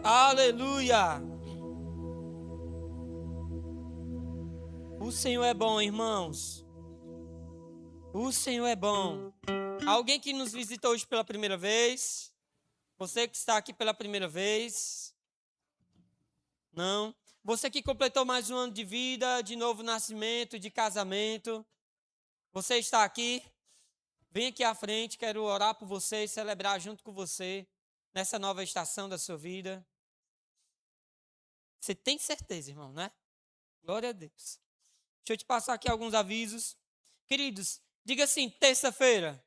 Aleluia! O Senhor é bom, irmãos. O Senhor é bom. Alguém que nos visitou hoje pela primeira vez? Você que está aqui pela primeira vez? Não? Você que completou mais um ano de vida, de novo nascimento, de casamento? Você está aqui? Vem aqui à frente, quero orar por você e celebrar junto com você nessa nova estação da sua vida. Você tem certeza, irmão, né? Glória a Deus. Deixa eu te passar aqui alguns avisos. Queridos, diga assim, terça-feira.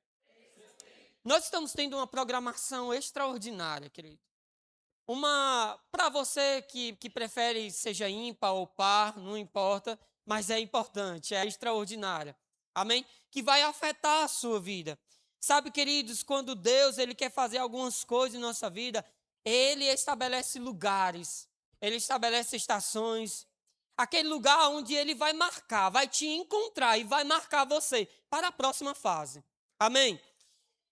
Nós estamos tendo uma programação extraordinária, querido. Para você que prefere seja ímpar ou par, não importa, mas é importante, é extraordinária. Amém? Que vai afetar a sua vida. Sabe, queridos, quando Deus ele quer fazer algumas coisas em nossa vida, Ele estabelece lugares, Ele estabelece estações, aquele lugar onde Ele vai marcar, vai te encontrar e vai marcar você para a próxima fase. Amém?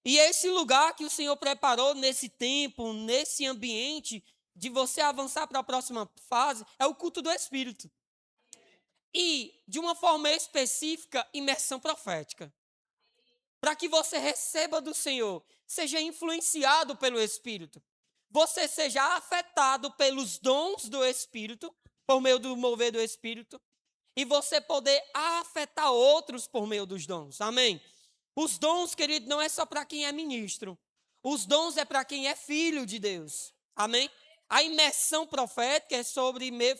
E esse lugar que o Senhor preparou nesse tempo, nesse ambiente, de você avançar para a próxima fase, é o culto do Espírito. E, de uma forma específica, imersão profética. Para que você receba do Senhor, seja influenciado pelo Espírito. Você seja afetado pelos dons do Espírito, por meio do mover do Espírito. E você poder afetar outros por meio dos dons. Amém? Os dons, querido, não é só para quem é ministro. Os dons é para quem é filho de Deus. Amém? A imersão profética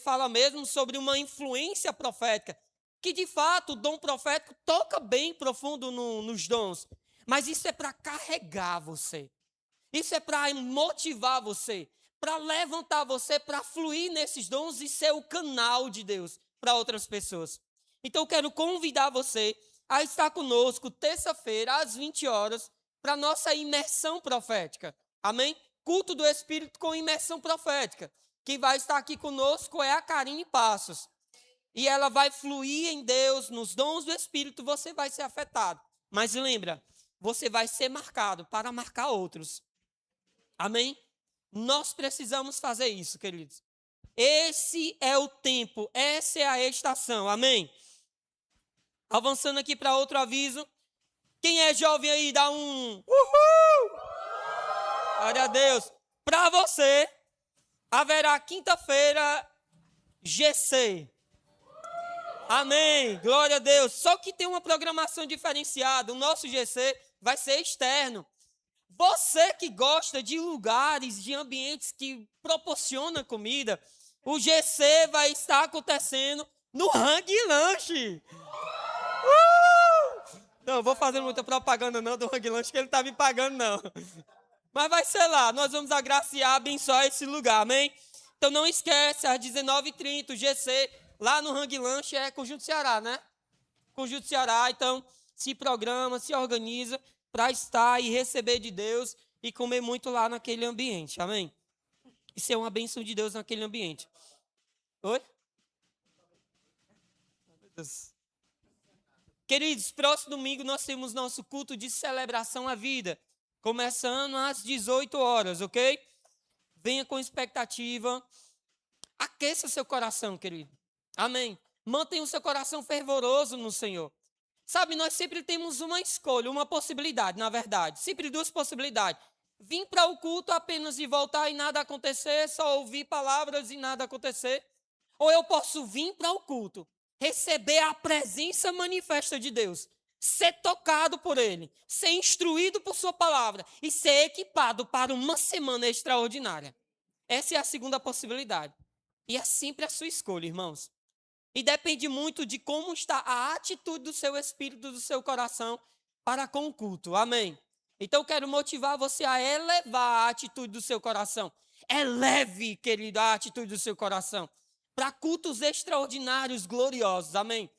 fala mesmo sobre uma influência profética. Que de fato o dom profético toca bem profundo nos dons. Mas isso é para carregar você. Isso é para motivar você. Para levantar você, para fluir nesses dons e ser o canal de Deus para outras pessoas. Então eu quero convidar você a estar conosco terça-feira às 20 horas para nossa imersão profética. Amém? Culto do Espírito com imersão profética. Quem vai estar aqui conosco é a Karine Passos. E ela vai fluir em Deus, nos dons do Espírito, você vai ser afetado. Mas lembra, você vai ser marcado para marcar outros. Amém? Nós precisamos fazer isso, queridos. Esse é o tempo, essa é a estação. Amém? Avançando aqui para outro aviso. Quem é jovem aí, dá um uhul! Glória a Deus. Para você, haverá quinta-feira GC. Amém. Glória a Deus. Só que tem uma programação diferenciada. O nosso GC vai ser externo. Você que gosta de lugares, de ambientes que proporcionam comida, o GC vai estar acontecendo no Hang Lanche. Não, vou fazer muita propaganda não do Hang Lanche, que ele está me pagando não. Mas vai ser lá, nós vamos agraciar, abençoar esse lugar, amém? Então não esquece, às 19h30, o GC, lá no Hang Lanche, é Conjunto Ceará, né? Conjunto Ceará, então se programa, se organiza para estar e receber de Deus e comer muito lá naquele ambiente, amém? E ser uma bênção de Deus naquele ambiente. Oi? Meu Deus. Queridos, próximo domingo nós temos nosso culto de celebração à vida, começando às 18 horas, ok? Venha com expectativa, aqueça seu coração, querido, amém? Mantenha o seu coração fervoroso no Senhor. Sabe, nós sempre temos uma escolha, uma possibilidade, na verdade, sempre duas possibilidades. Vir para o culto apenas e voltar e nada acontecer, só ouvir palavras e nada acontecer. Ou eu posso vir para o culto, receber a presença manifesta de Deus, ser tocado por Ele, ser instruído por Sua palavra e ser equipado para uma semana extraordinária. Essa é a segunda possibilidade. E é sempre a sua escolha, irmãos. E depende muito de como está a atitude do seu espírito, do seu coração para com o culto. Amém? Então eu quero motivar você a elevar a atitude do seu coração. Eleve, querido, a atitude do seu coração para cultos extraordinários, gloriosos. Amém?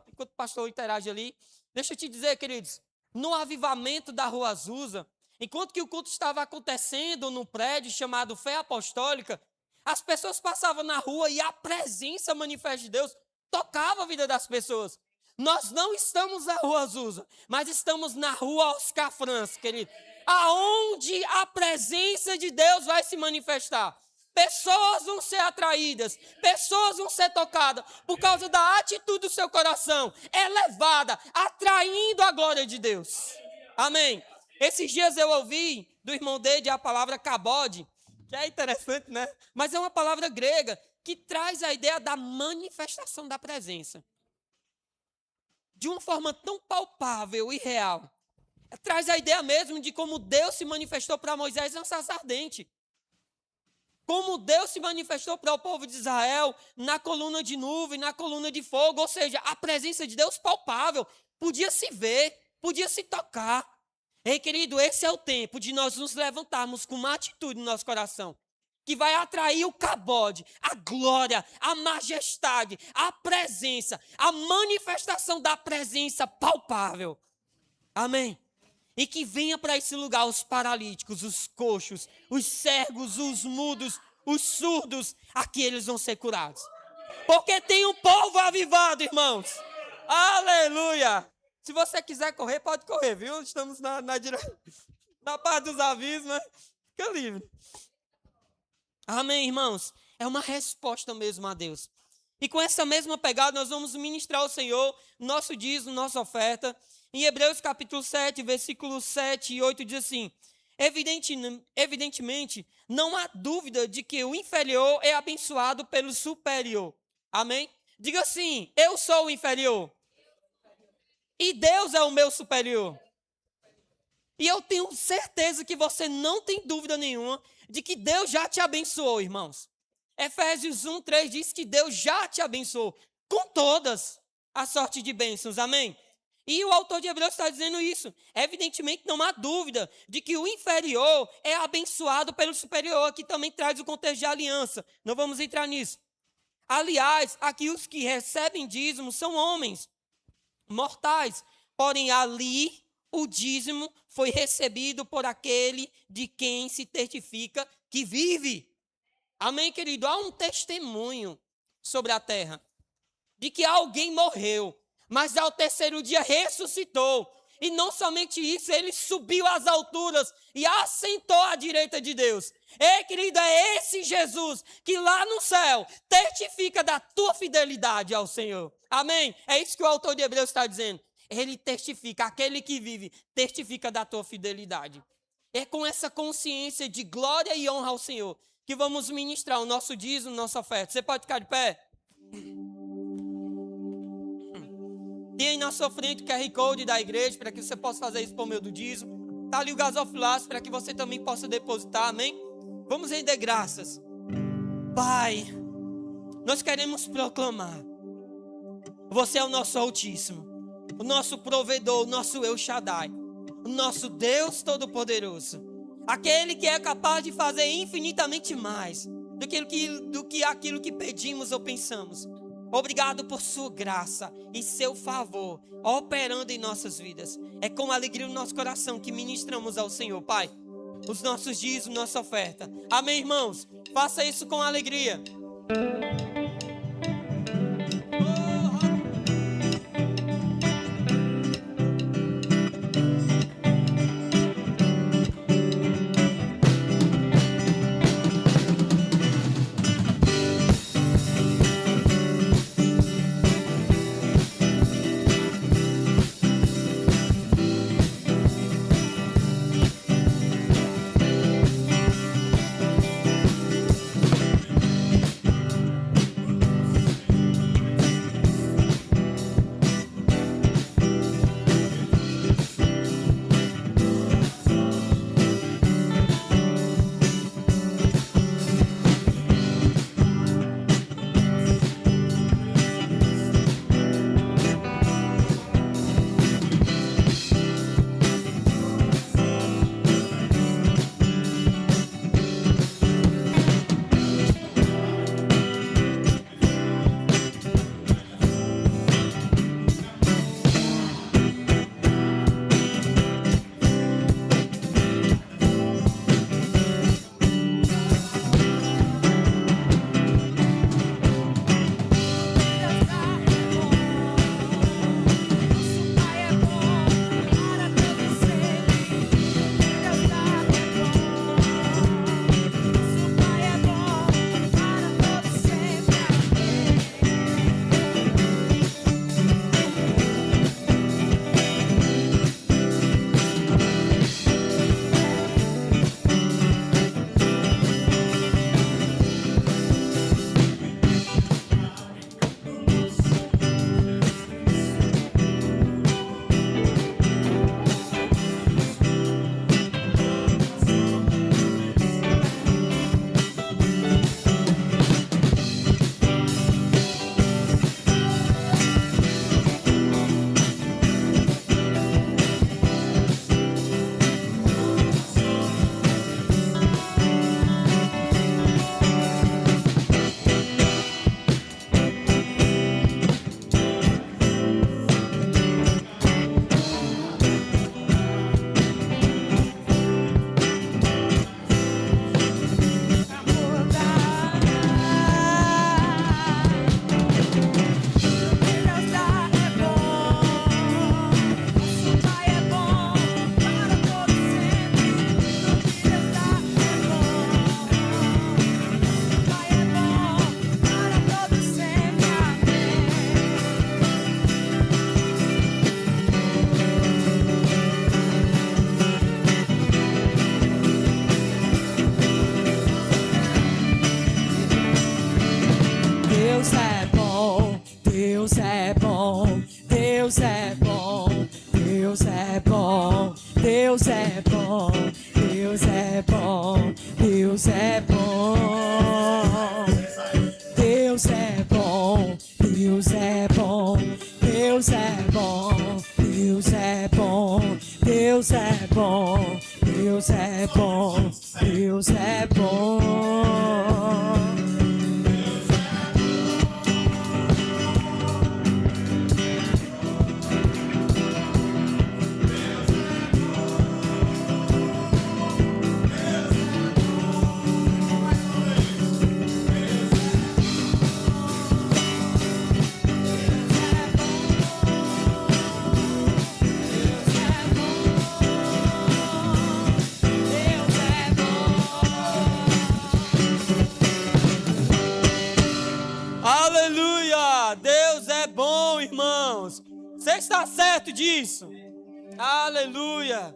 Enquanto o pastor interage ali, deixa eu te dizer, queridos, no avivamento da Rua Azusa, enquanto que o culto estava acontecendo no prédio chamado Fé Apostólica, as pessoas passavam na rua e a presença manifesta de Deus tocava a vida das pessoas. Nós não estamos na Rua Azusa, mas estamos na Rua Oscar França, querido. aonde a presença de Deus vai se manifestar. Pessoas vão ser atraídas, pessoas vão ser tocadas por causa da atitude do seu coração, elevada, atraindo a glória de Deus. Amém. Esses dias eu ouvi do irmão Deide a palavra kabod, que é interessante, né? Mas é uma palavra grega que traz a ideia da manifestação da presença. De uma forma tão palpável e real. Traz a ideia mesmo de como Deus se manifestou para Moisés na sarça ardente. Como Deus se manifestou para o povo de Israel na coluna de nuvem, na coluna de fogo. Ou seja, a presença de Deus palpável. Podia se ver, podia se tocar. Ei, querido, esse é o tempo de nós nos levantarmos com uma atitude no nosso coração. Que vai atrair o kabod, a glória, a majestade, a presença, a manifestação da presença palpável. Amém? E que venha para esse lugar os paralíticos, os coxos, os cegos, os mudos, os surdos, aqui eles vão ser curados. Porque tem um povo avivado, irmãos. Aleluia! Se você quiser correr, pode correr, viu? Estamos na parte dos avisos, mas fica livre. Amém, irmãos? É uma resposta mesmo a Deus. E com essa mesma pegada, nós vamos ministrar ao Senhor nosso dízimo, nossa oferta. Em Hebreus capítulo 7, versículos 7 e 8 diz assim: Evidentemente, não há dúvida de que o inferior é abençoado pelo superior. Amém? Diga assim: eu sou o inferior. E Deus é o meu superior. E eu tenho certeza que você não tem dúvida nenhuma de que Deus já te abençoou, irmãos. Efésios 1, 3 diz que Deus já te abençoou com todas as sortes de bênçãos. Amém? E o autor de Hebreus está dizendo isso. Evidentemente, não há dúvida de que o inferior é abençoado pelo superior. Aqui também traz o contexto de aliança. Não vamos entrar nisso. Aliás, aqui os que recebem dízimo são homens mortais. Porém, ali o dízimo foi recebido por aquele de quem se testifica que vive. Amém, querido? Há um testemunho sobre a terra de que alguém morreu, mas ao terceiro dia ressuscitou. E não somente isso, ele subiu às alturas e assentou à direita de Deus. Ei, querido, é esse Jesus que lá no céu testifica da tua fidelidade ao Senhor. Amém? É isso que o autor de Hebreus está dizendo. Ele testifica, aquele que vive, testifica da tua fidelidade. É com essa consciência de glória e honra ao Senhor que vamos ministrar o nosso dízimo, nossa oferta. Você pode ficar de pé? Tem aí na sua frente o QR Code da igreja, para que você possa fazer isso por meio do dízimo. Está ali o gasofilaço, para que você também possa depositar, amém? Vamos render graças. Pai, nós queremos proclamar: você é o nosso Altíssimo, o nosso provedor, o nosso El Shaddai, o nosso Deus Todo-Poderoso, aquele que é capaz de fazer infinitamente mais do que aquilo que pedimos ou pensamos. Obrigado por sua graça e seu favor operando em nossas vidas. É com alegria no nosso coração que ministramos ao Senhor, Pai, os nossos dízimos, nossa oferta. Amém, irmãos? Faça isso com alegria. é bom, Deus é bom. Deus é bom, Deus é bom, Deus é bom, Deus é bom, Deus é bom, Deus é bom, Deus é bom. Aleluia! Deus é bom, irmãos. Você está certo disso? Aleluia!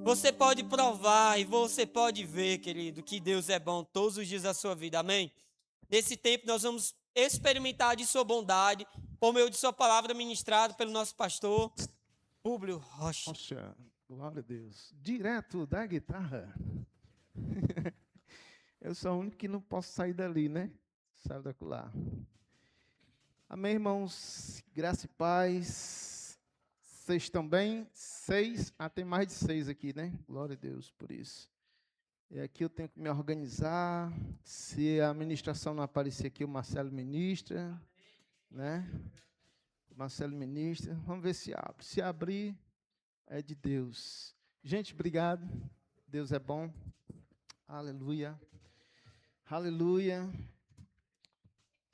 Você pode provar e você pode ver, querido, que Deus é bom todos os dias da sua vida. Amém? Nesse tempo nós vamos experimentar de sua bondade por meio de sua palavra ministrada pelo nosso pastor Públio Rocha. Nossa, glória a Deus. Direto da guitarra. Eu sou o único que não posso sair dali, né? Saio da lá. Amém, irmãos? Graça e paz. Vocês estão bem? 6? Tem mais de 6 aqui, né? Glória a Deus por isso. E aqui eu tenho que me organizar. Se a ministração não aparecer aqui, o Marcelo ministra, né? O Marcelo ministra. Vamos ver se abre. Se abrir, é de Deus. Gente, obrigado. Deus é bom. Aleluia. Aleluia.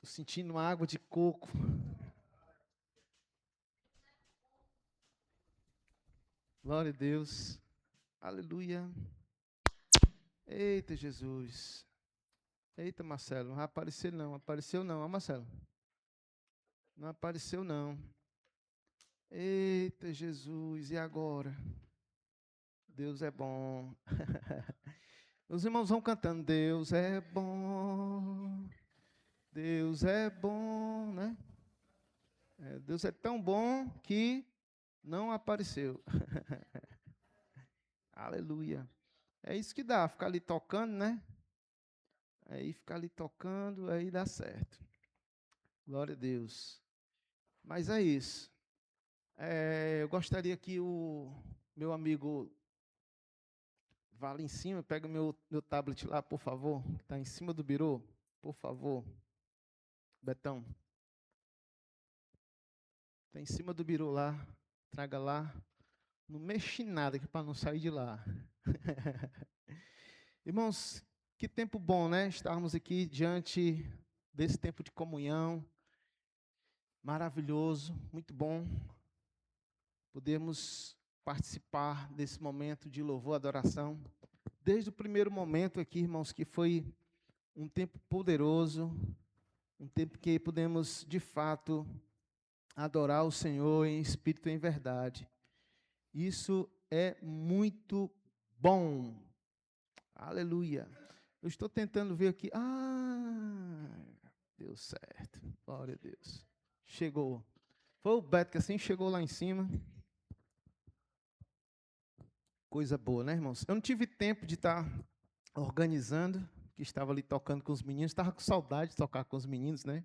Estou sentindo água de coco. Glória a Deus. Aleluia. Eita, Jesus. Eita, Marcelo. Não vai aparecer não. Apareceu não, ó, Marcelo. Não apareceu não. Eita, Jesus. E agora? Deus é bom. Os irmãos vão cantando. Deus é bom. Deus é bom, né? Deus é tão bom que não apareceu. Aleluia. É isso que dá, ficar ali tocando, né? Aí ficar ali tocando, aí dá certo. Glória a Deus. Mas é isso. Eu gostaria que o meu amigo vá ali em cima, pega meu tablet lá, por favor. Está em cima do birô, por favor. Betão. Está em cima do birô lá. Traga lá. Não mexe em nada, que é para não sair de lá. Irmãos, que tempo bom, né? Estarmos aqui diante desse tempo de comunhão. Maravilhoso, muito bom. Podemos participar desse momento de louvor e adoração. Desde o primeiro momento aqui, irmãos, que foi um tempo poderoso, um tempo que podemos, de fato, adorar o Senhor em espírito e em verdade. Isso é muito bom. Aleluia. Eu estou tentando ver aqui. Deu certo. Glória a Deus. Chegou. Foi o Beto que assim chegou lá em cima. Coisa boa, né, irmãos? Eu não tive tempo de estar organizando, que estava ali tocando com os meninos. Estava com saudade de tocar com os meninos, né?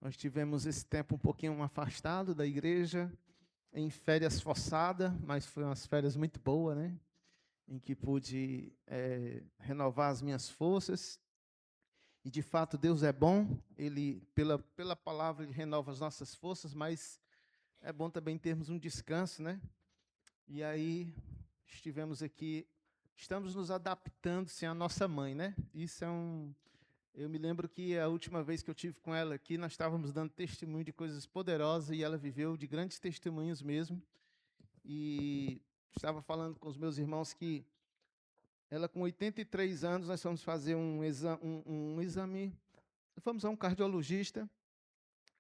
Nós tivemos esse tempo um pouquinho afastado da igreja, em férias forçadas, mas foi umas férias muito boas, né? Em que pude renovar as minhas forças. E, de fato, Deus é bom. Ele, pela palavra, Ele renova as nossas forças, mas é bom também termos um descanso, né? E aí, estivemos aqui, estamos nos adaptando sem a nossa mãe, né? Isso é Eu me lembro que a última vez que eu tive com ela aqui, nós estávamos dando testemunho de coisas poderosas e ela viveu de grandes testemunhos mesmo. E estava falando com os meus irmãos que ela, com 83 anos, nós fomos fazer um exame, fomos a um cardiologista,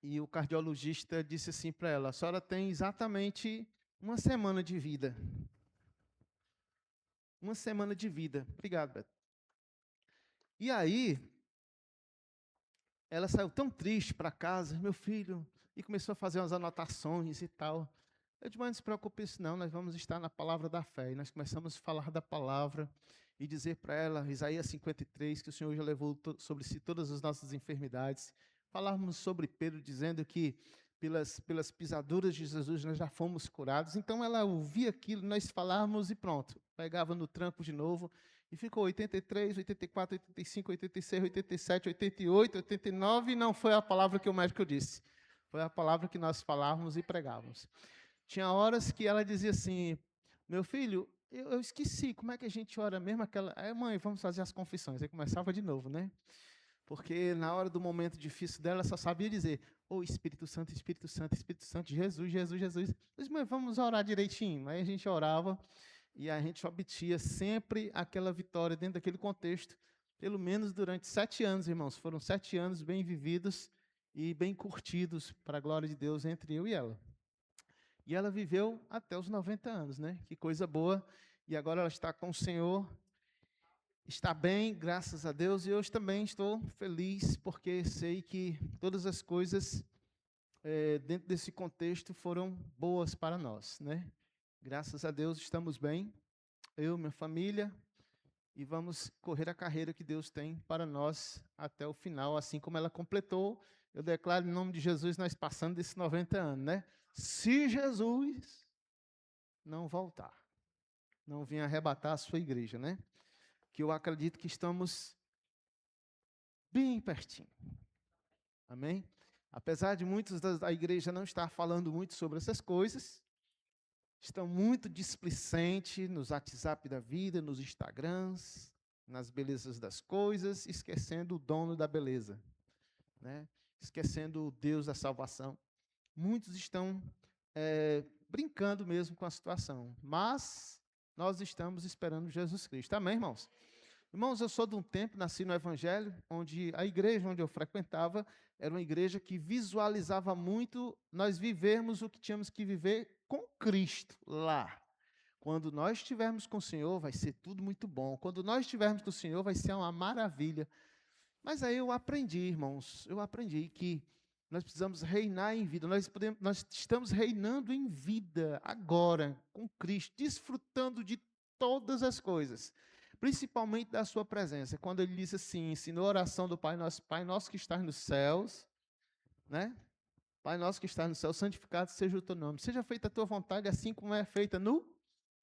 e o cardiologista disse assim para ela: a senhora tem exatamente uma semana de vida. Uma semana de vida. Obrigado, Beto. E aí, ela saiu tão triste para casa, meu filho, e começou a fazer umas anotações e tal. Eu disse: mas não se preocupe isso não, nós vamos estar na palavra da fé. E nós começamos a falar da palavra, e dizer para ela, Isaías 53, que o Senhor já levou sobre si todas as nossas enfermidades. Falarmos sobre Pedro, dizendo que pelas pisaduras de Jesus nós já fomos curados. Então ela ouvia aquilo, nós falávamos e pronto. Pegava no tranco de novo e ficou 83, 84, 85, 86, 87, 88, 89 e não foi a palavra que o médico disse. Foi a palavra que nós falávamos e pregávamos. Tinha horas que ela dizia assim, meu filho, eu esqueci, como é que a gente ora mesmo? Aí, mãe, vamos fazer as confissões. Aí começava de novo, né? Porque na hora do momento difícil dela, só sabia dizer, Espírito Santo, Espírito Santo, Espírito Santo, Jesus, Jesus, Jesus. Mas, mãe, vamos orar direitinho. Aí a gente orava e a gente obtia sempre aquela vitória dentro daquele contexto, pelo menos durante 7 anos, irmãos. Foram 7 anos bem vividos e bem curtidos para a glória de Deus entre eu e ela. E ela viveu até os 90 anos, né? Que coisa boa. E agora ela está com o Senhor, está bem, graças a Deus. E hoje também estou feliz, porque sei que todas as coisas dentro desse contexto foram boas para nós, né? Graças a Deus estamos bem, eu, minha família, e vamos correr a carreira que Deus tem para nós até o final, assim como ela completou. Eu declaro em nome de Jesus, nós passando desses 90 anos, né? Se Jesus não voltar, não vir arrebatar a sua igreja, né? Que eu acredito que estamos bem pertinho. Amém? Apesar de muitos da igreja não estar falando muito sobre essas coisas, estão muito displicentes nos WhatsApp da vida, nos Instagrams, nas belezas das coisas, esquecendo o dono da beleza, né? Esquecendo o Deus da salvação. Muitos estão brincando mesmo com a situação, mas nós estamos esperando Jesus Cristo. Amém, irmãos? Irmãos, eu sou de um tempo, nasci no Evangelho, onde a igreja onde eu frequentava era uma igreja que visualizava muito nós vivermos o que tínhamos que viver com Cristo lá. Quando nós estivermos com o Senhor, vai ser tudo muito bom. Quando nós estivermos com o Senhor, vai ser uma maravilha. Mas aí eu aprendi, irmãos, que nós precisamos reinar em vida. Nós estamos reinando em vida agora, com Cristo, desfrutando de todas as coisas, principalmente da sua presença. Quando ele diz assim, ensinou a oração do Pai Nosso que estás nos céus, né? Pai Nosso que estás no céu, santificado seja o teu nome. Seja feita a tua vontade, assim como é feita no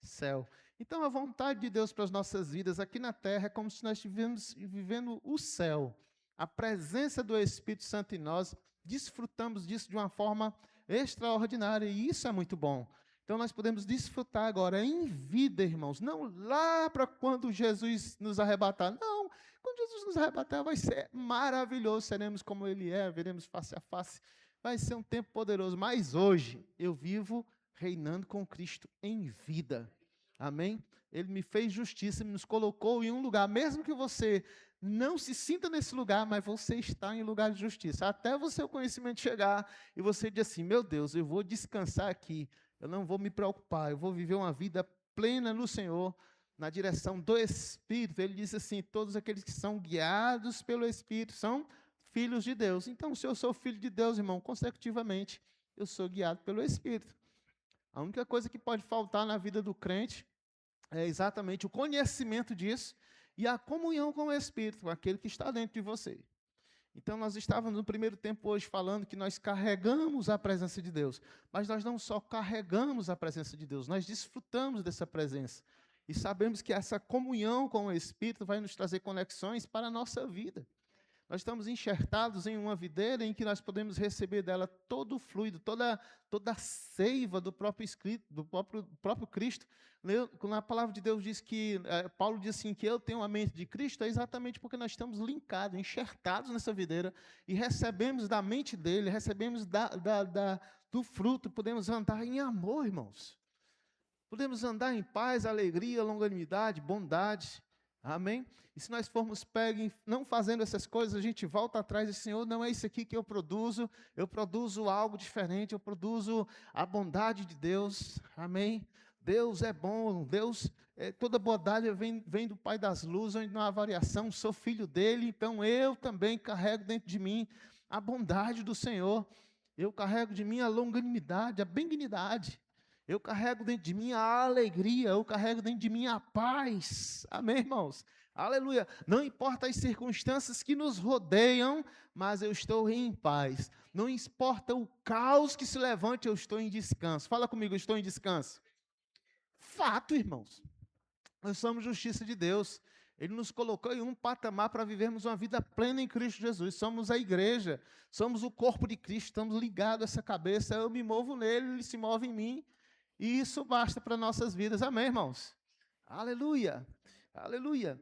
céu. Então, a vontade de Deus para as nossas vidas aqui na terra é como se nós estivéssemos vivendo o céu. A presença do Espírito Santo em nós, desfrutamos disso de uma forma extraordinária, e isso é muito bom. Então, nós podemos desfrutar agora em vida, irmãos, não lá para quando Jesus nos arrebatar, não. Quando Jesus nos arrebatar, vai ser maravilhoso, seremos como Ele é, veremos face a face, vai ser um tempo poderoso, mas hoje eu vivo reinando com Cristo em vida, amém? Ele me fez justiça, nos colocou em um lugar, mesmo que você não se sinta nesse lugar, mas você está em lugar de justiça, até o seu conhecimento chegar, e você diz assim, meu Deus, eu vou descansar aqui, eu não vou me preocupar, eu vou viver uma vida plena no Senhor, na direção do Espírito. Ele diz assim, todos aqueles que são guiados pelo Espírito são filhos de Deus. Então, se eu sou filho de Deus, irmão, consecutivamente, eu sou guiado pelo Espírito. A única coisa que pode faltar na vida do crente é exatamente o conhecimento disso e a comunhão com o Espírito, com aquele que está dentro de você. Então, nós estávamos no primeiro tempo hoje falando que nós carregamos a presença de Deus, mas nós não só carregamos a presença de Deus, nós desfrutamos dessa presença. E sabemos que essa comunhão com o Espírito vai nos trazer conexões para a nossa vida. Nós estamos enxertados em uma videira em que nós podemos receber dela todo o fluido, toda a seiva do próprio Espírito, do próprio Cristo. Quando a palavra de Deus diz que, Paulo diz assim, que eu tenho a mente de Cristo, é exatamente porque nós estamos linkados, enxertados nessa videira, e recebemos da mente dele, recebemos do fruto, podemos andar em amor, irmãos. Podemos andar em paz, alegria, longanimidade, bondade. Amém? E se nós formos pegos não fazendo essas coisas, a gente volta atrás e diz, Senhor, não é isso aqui que eu produzo algo diferente, eu produzo a bondade de Deus. Amém? Deus é bom, toda bondade vem do Pai das luzes, onde não há variação, sou filho dele, então eu também carrego dentro de mim a bondade do Senhor, eu carrego de mim a longanimidade, a benignidade. Eu carrego dentro de mim a alegria, eu carrego dentro de mim a paz. Amém, irmãos? Aleluia. Não importa as circunstâncias que nos rodeiam, mas eu estou em paz. Não importa o caos que se levante, eu estou em descanso. Fala comigo, eu estou em descanso. Fato, irmãos. Nós somos justiça de Deus. Ele nos colocou em um patamar para vivermos uma vida plena em Cristo Jesus. Somos a igreja, somos o corpo de Cristo, estamos ligados a essa cabeça. Eu me movo nele, ele se move em mim. E isso basta para nossas vidas. Amém, irmãos? Aleluia. Aleluia.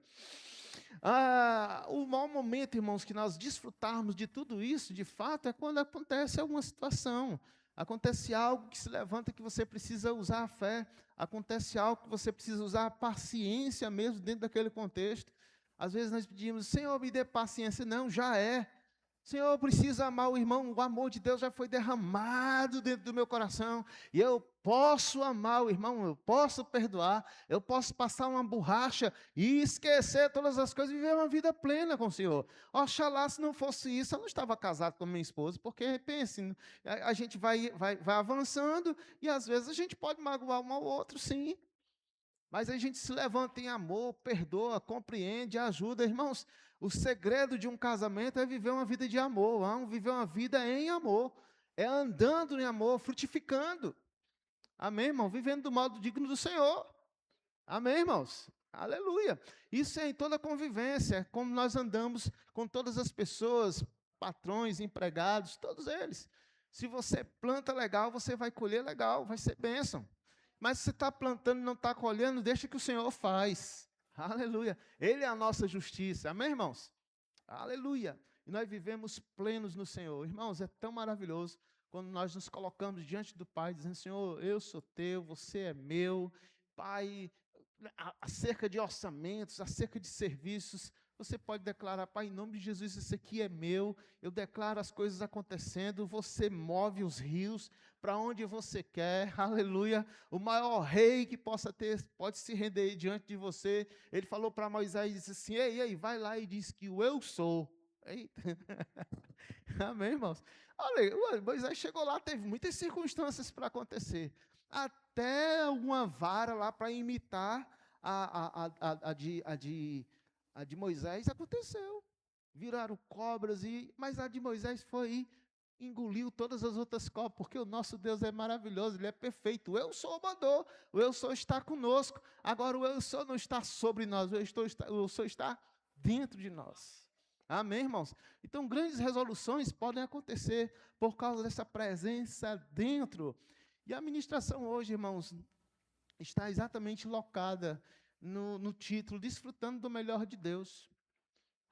O maior momento, irmãos, que nós desfrutarmos de tudo isso, de fato, é quando acontece alguma situação. Acontece algo que se levanta que você precisa usar a fé. Acontece algo que você precisa usar a paciência mesmo dentro daquele contexto. Às vezes nós pedimos, Senhor, me dê paciência. Não, já é. Senhor, eu preciso amar o irmão, o amor de Deus já foi derramado dentro do meu coração, e eu posso amar o irmão, eu posso perdoar, eu posso passar uma borracha e esquecer todas as coisas e viver uma vida plena com o Senhor. Oxalá, se não fosse isso, eu não estava casado com minha esposa, porque, pense, a gente vai avançando, e às vezes a gente pode magoar um ao outro, sim, mas a gente se levanta em amor, perdoa, compreende, ajuda. Irmãos, o segredo de um casamento é viver uma vida de amor, viver uma vida em amor. É andando em amor, frutificando. Amém, irmão? Vivendo do modo digno do Senhor. Amém, irmãos? Aleluia. Isso é em toda convivência, é como nós andamos com todas as pessoas, patrões, empregados, todos eles. Se você planta legal, você vai colher legal, vai ser bênção. Mas se você está plantando e não está colhendo, deixa que o Senhor faz. Aleluia. Ele é a nossa justiça. Amém, irmãos? Aleluia. E nós vivemos plenos no Senhor. Irmãos, é tão maravilhoso quando nós nos colocamos diante do Pai, dizendo, Senhor, eu sou teu, você é meu. Pai, acerca de orçamentos, acerca de serviços, você pode declarar, Pai, em nome de Jesus, isso aqui é meu, eu declaro as coisas acontecendo, você move os rios para onde você quer, aleluia, o maior rei que possa ter, pode se render diante de você. Ele falou para Moisés, disse assim, ei, vai lá e diz que o eu sou. Eita. Amém, irmãos? Olha, Moisés chegou lá, teve muitas circunstâncias para acontecer, até uma vara lá para imitar a de Moisés aconteceu. Viraram cobras, mas a de Moisés foi e engoliu todas as outras cobras, porque o nosso Deus é maravilhoso, Ele é perfeito. O eu sou mandou, o eu sou está conosco. Agora o eu sou não está sobre nós, o eu sou está dentro de nós. Amém, irmãos? Então, grandes resoluções podem acontecer por causa dessa presença dentro. E a ministração hoje, irmãos, está exatamente locada no título, desfrutando do melhor de Deus.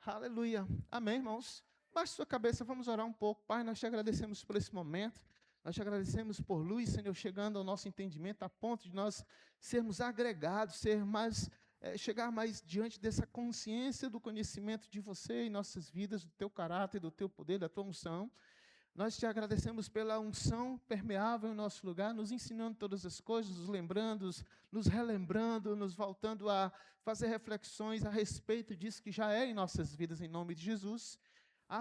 Aleluia. Amém, irmãos? Baixe sua cabeça, vamos orar um pouco. Pai, nós te agradecemos por esse momento. Nós te agradecemos por luz, Senhor, chegando ao nosso entendimento, a ponto de nós sermos agregados, chegar mais diante dessa consciência do conhecimento de você em nossas vidas, do teu caráter, do teu poder, da tua unção. Nós te agradecemos pela unção permeável em nosso lugar, nos ensinando todas as coisas, nos lembrando, nos relembrando, nos voltando a fazer reflexões a respeito disso que já é em nossas vidas, em nome de Jesus.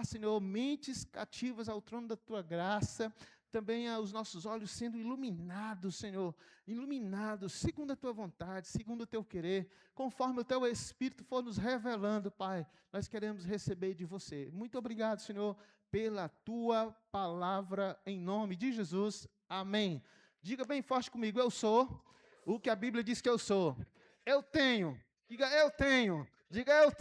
Senhor, mentes cativas ao trono da tua graça, também os nossos olhos sendo iluminados, Senhor, iluminados, segundo a tua vontade, segundo o teu querer, conforme o teu Espírito for nos revelando, Pai, nós queremos receber de você. Muito obrigado, Senhor, pela tua palavra, em nome de Jesus, amém. Diga bem forte comigo, eu sou o que a Bíblia diz que eu sou. Eu tenho, diga eu tenho, diga eu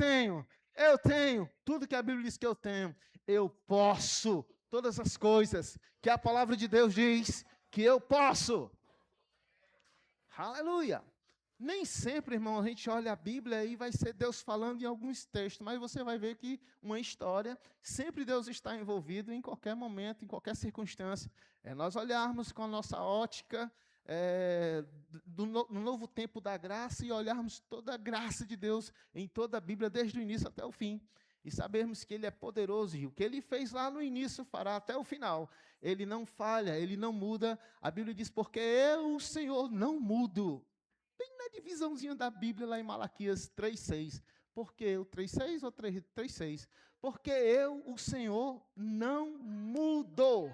tenho tudo que a Bíblia diz que eu tenho. Eu posso todas as coisas que a palavra de Deus diz que eu posso. Aleluia. Nem sempre, irmão, a gente olha a Bíblia e vai ser Deus falando em alguns textos, mas você vai ver que uma história, sempre Deus está envolvido em qualquer momento, em qualquer circunstância. É nós olharmos com a nossa ótica no novo tempo da graça e olharmos toda a graça de Deus em toda a Bíblia, desde o início até o fim. E sabermos que Ele é poderoso e o que Ele fez lá no início fará até o final. Ele não falha, Ele não muda. A Bíblia diz, porque eu, o Senhor, não mudo. Bem na divisãozinha da Bíblia, lá em Malaquias 3,6. Porque eu, 3,6 ou 3,6? Porque eu, o Senhor, não mudo.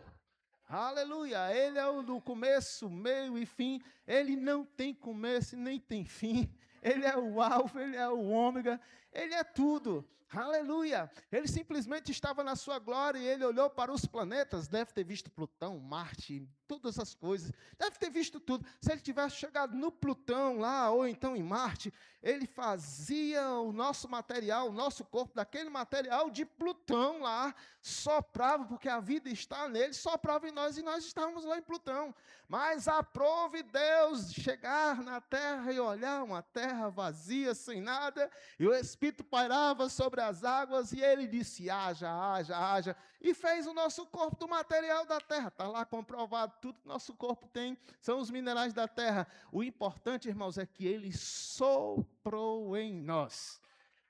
Aleluia, Ele é o do começo, meio e fim. Ele não tem começo e nem tem fim. Ele é o alfa, Ele é o ômega, Ele é tudo. Aleluia. Ele simplesmente estava na sua glória e Ele olhou para os planetas. Deve ter visto Plutão, Marte, todas as coisas. Deve ter visto tudo. Se Ele tivesse chegado no Plutão lá, ou então em Marte, Ele fazia o nosso material, o nosso corpo, daquele material de Plutão lá, soprava, porque a vida está nele, soprava em nós e nós estávamos lá em Plutão. Mas aprove Deus chegar na terra e olhar uma terra vazia, sem nada, e o Espírito pairava sobre as águas, e ele disse: haja, haja, haja, e fez o nosso corpo do material da terra. Está lá comprovado, tudo que nosso corpo tem são os minerais da terra. O importante, irmãos, é que ele soprou em nós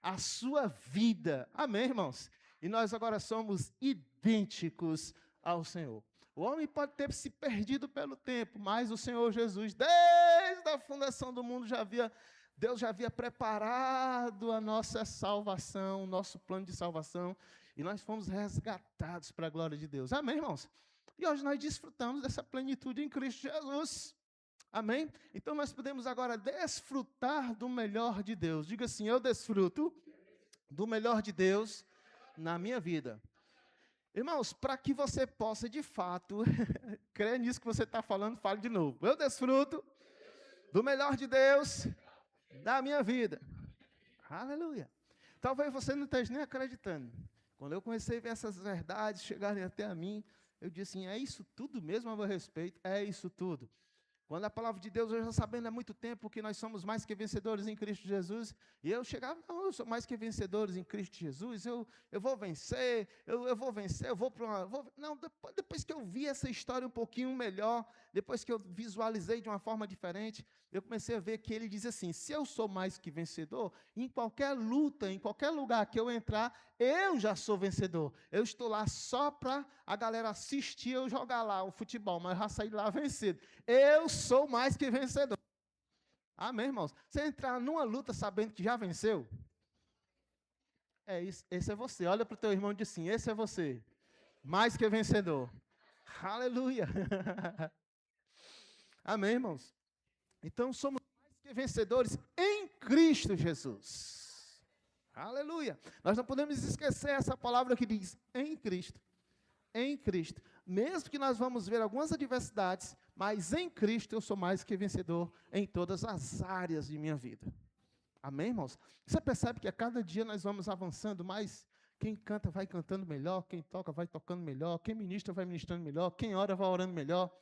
a sua vida. Amém, irmãos? E nós agora somos idênticos ao Senhor. O homem pode ter se perdido pelo tempo, mas o Senhor Jesus, desde a fundação do mundo, Deus já havia preparado a nossa salvação, o nosso plano de salvação, e nós fomos resgatados para a glória de Deus. Amém, irmãos? E hoje nós desfrutamos dessa plenitude em Cristo Jesus. Amém? Então nós podemos agora desfrutar do melhor de Deus. Diga assim: eu desfruto do melhor de Deus na minha vida. Irmãos, para que você possa, de fato, crer nisso que você está falando, fale de novo. Eu desfruto do melhor de Deus da minha vida. Aleluia. Talvez você não esteja nem acreditando. Quando eu comecei a ver essas verdades chegarem até a mim, eu disse assim: é isso tudo mesmo a meu respeito? É isso tudo. Quando a palavra de Deus, eu já sabendo há muito tempo que nós somos mais que vencedores em Cristo Jesus, e eu chegava: não, eu sou mais que vencedores em Cristo Jesus, eu vou vencer, eu vou vencer, eu vou para uma... Não, depois que eu vi essa história um pouquinho melhor, depois que eu visualizei de uma forma diferente, eu comecei a ver que ele diz assim: se eu sou mais que vencedor, em qualquer luta, em qualquer lugar que eu entrar, eu já sou vencedor. Eu estou lá só para a galera assistir eu jogar lá o futebol, mas eu já saí lá vencido. Eu sou mais que vencedor. Amém, irmãos? Você entrar numa luta sabendo que já venceu, é isso, esse é você. Olha para o teu irmão e diz assim: esse é você, mais que vencedor. Aleluia. Amém, irmãos? Então somos mais que vencedores em Cristo Jesus. Aleluia. Nós não podemos esquecer essa palavra que diz em Cristo. Em Cristo. Mesmo que nós vamos ver algumas adversidades, mas em Cristo eu sou mais que vencedor em todas as áreas de minha vida. Amém, irmãos? Você percebe que a cada dia nós vamos avançando mais. Quem canta vai cantando melhor, quem toca vai tocando melhor, quem ministra vai ministrando melhor, quem ora vai orando melhor.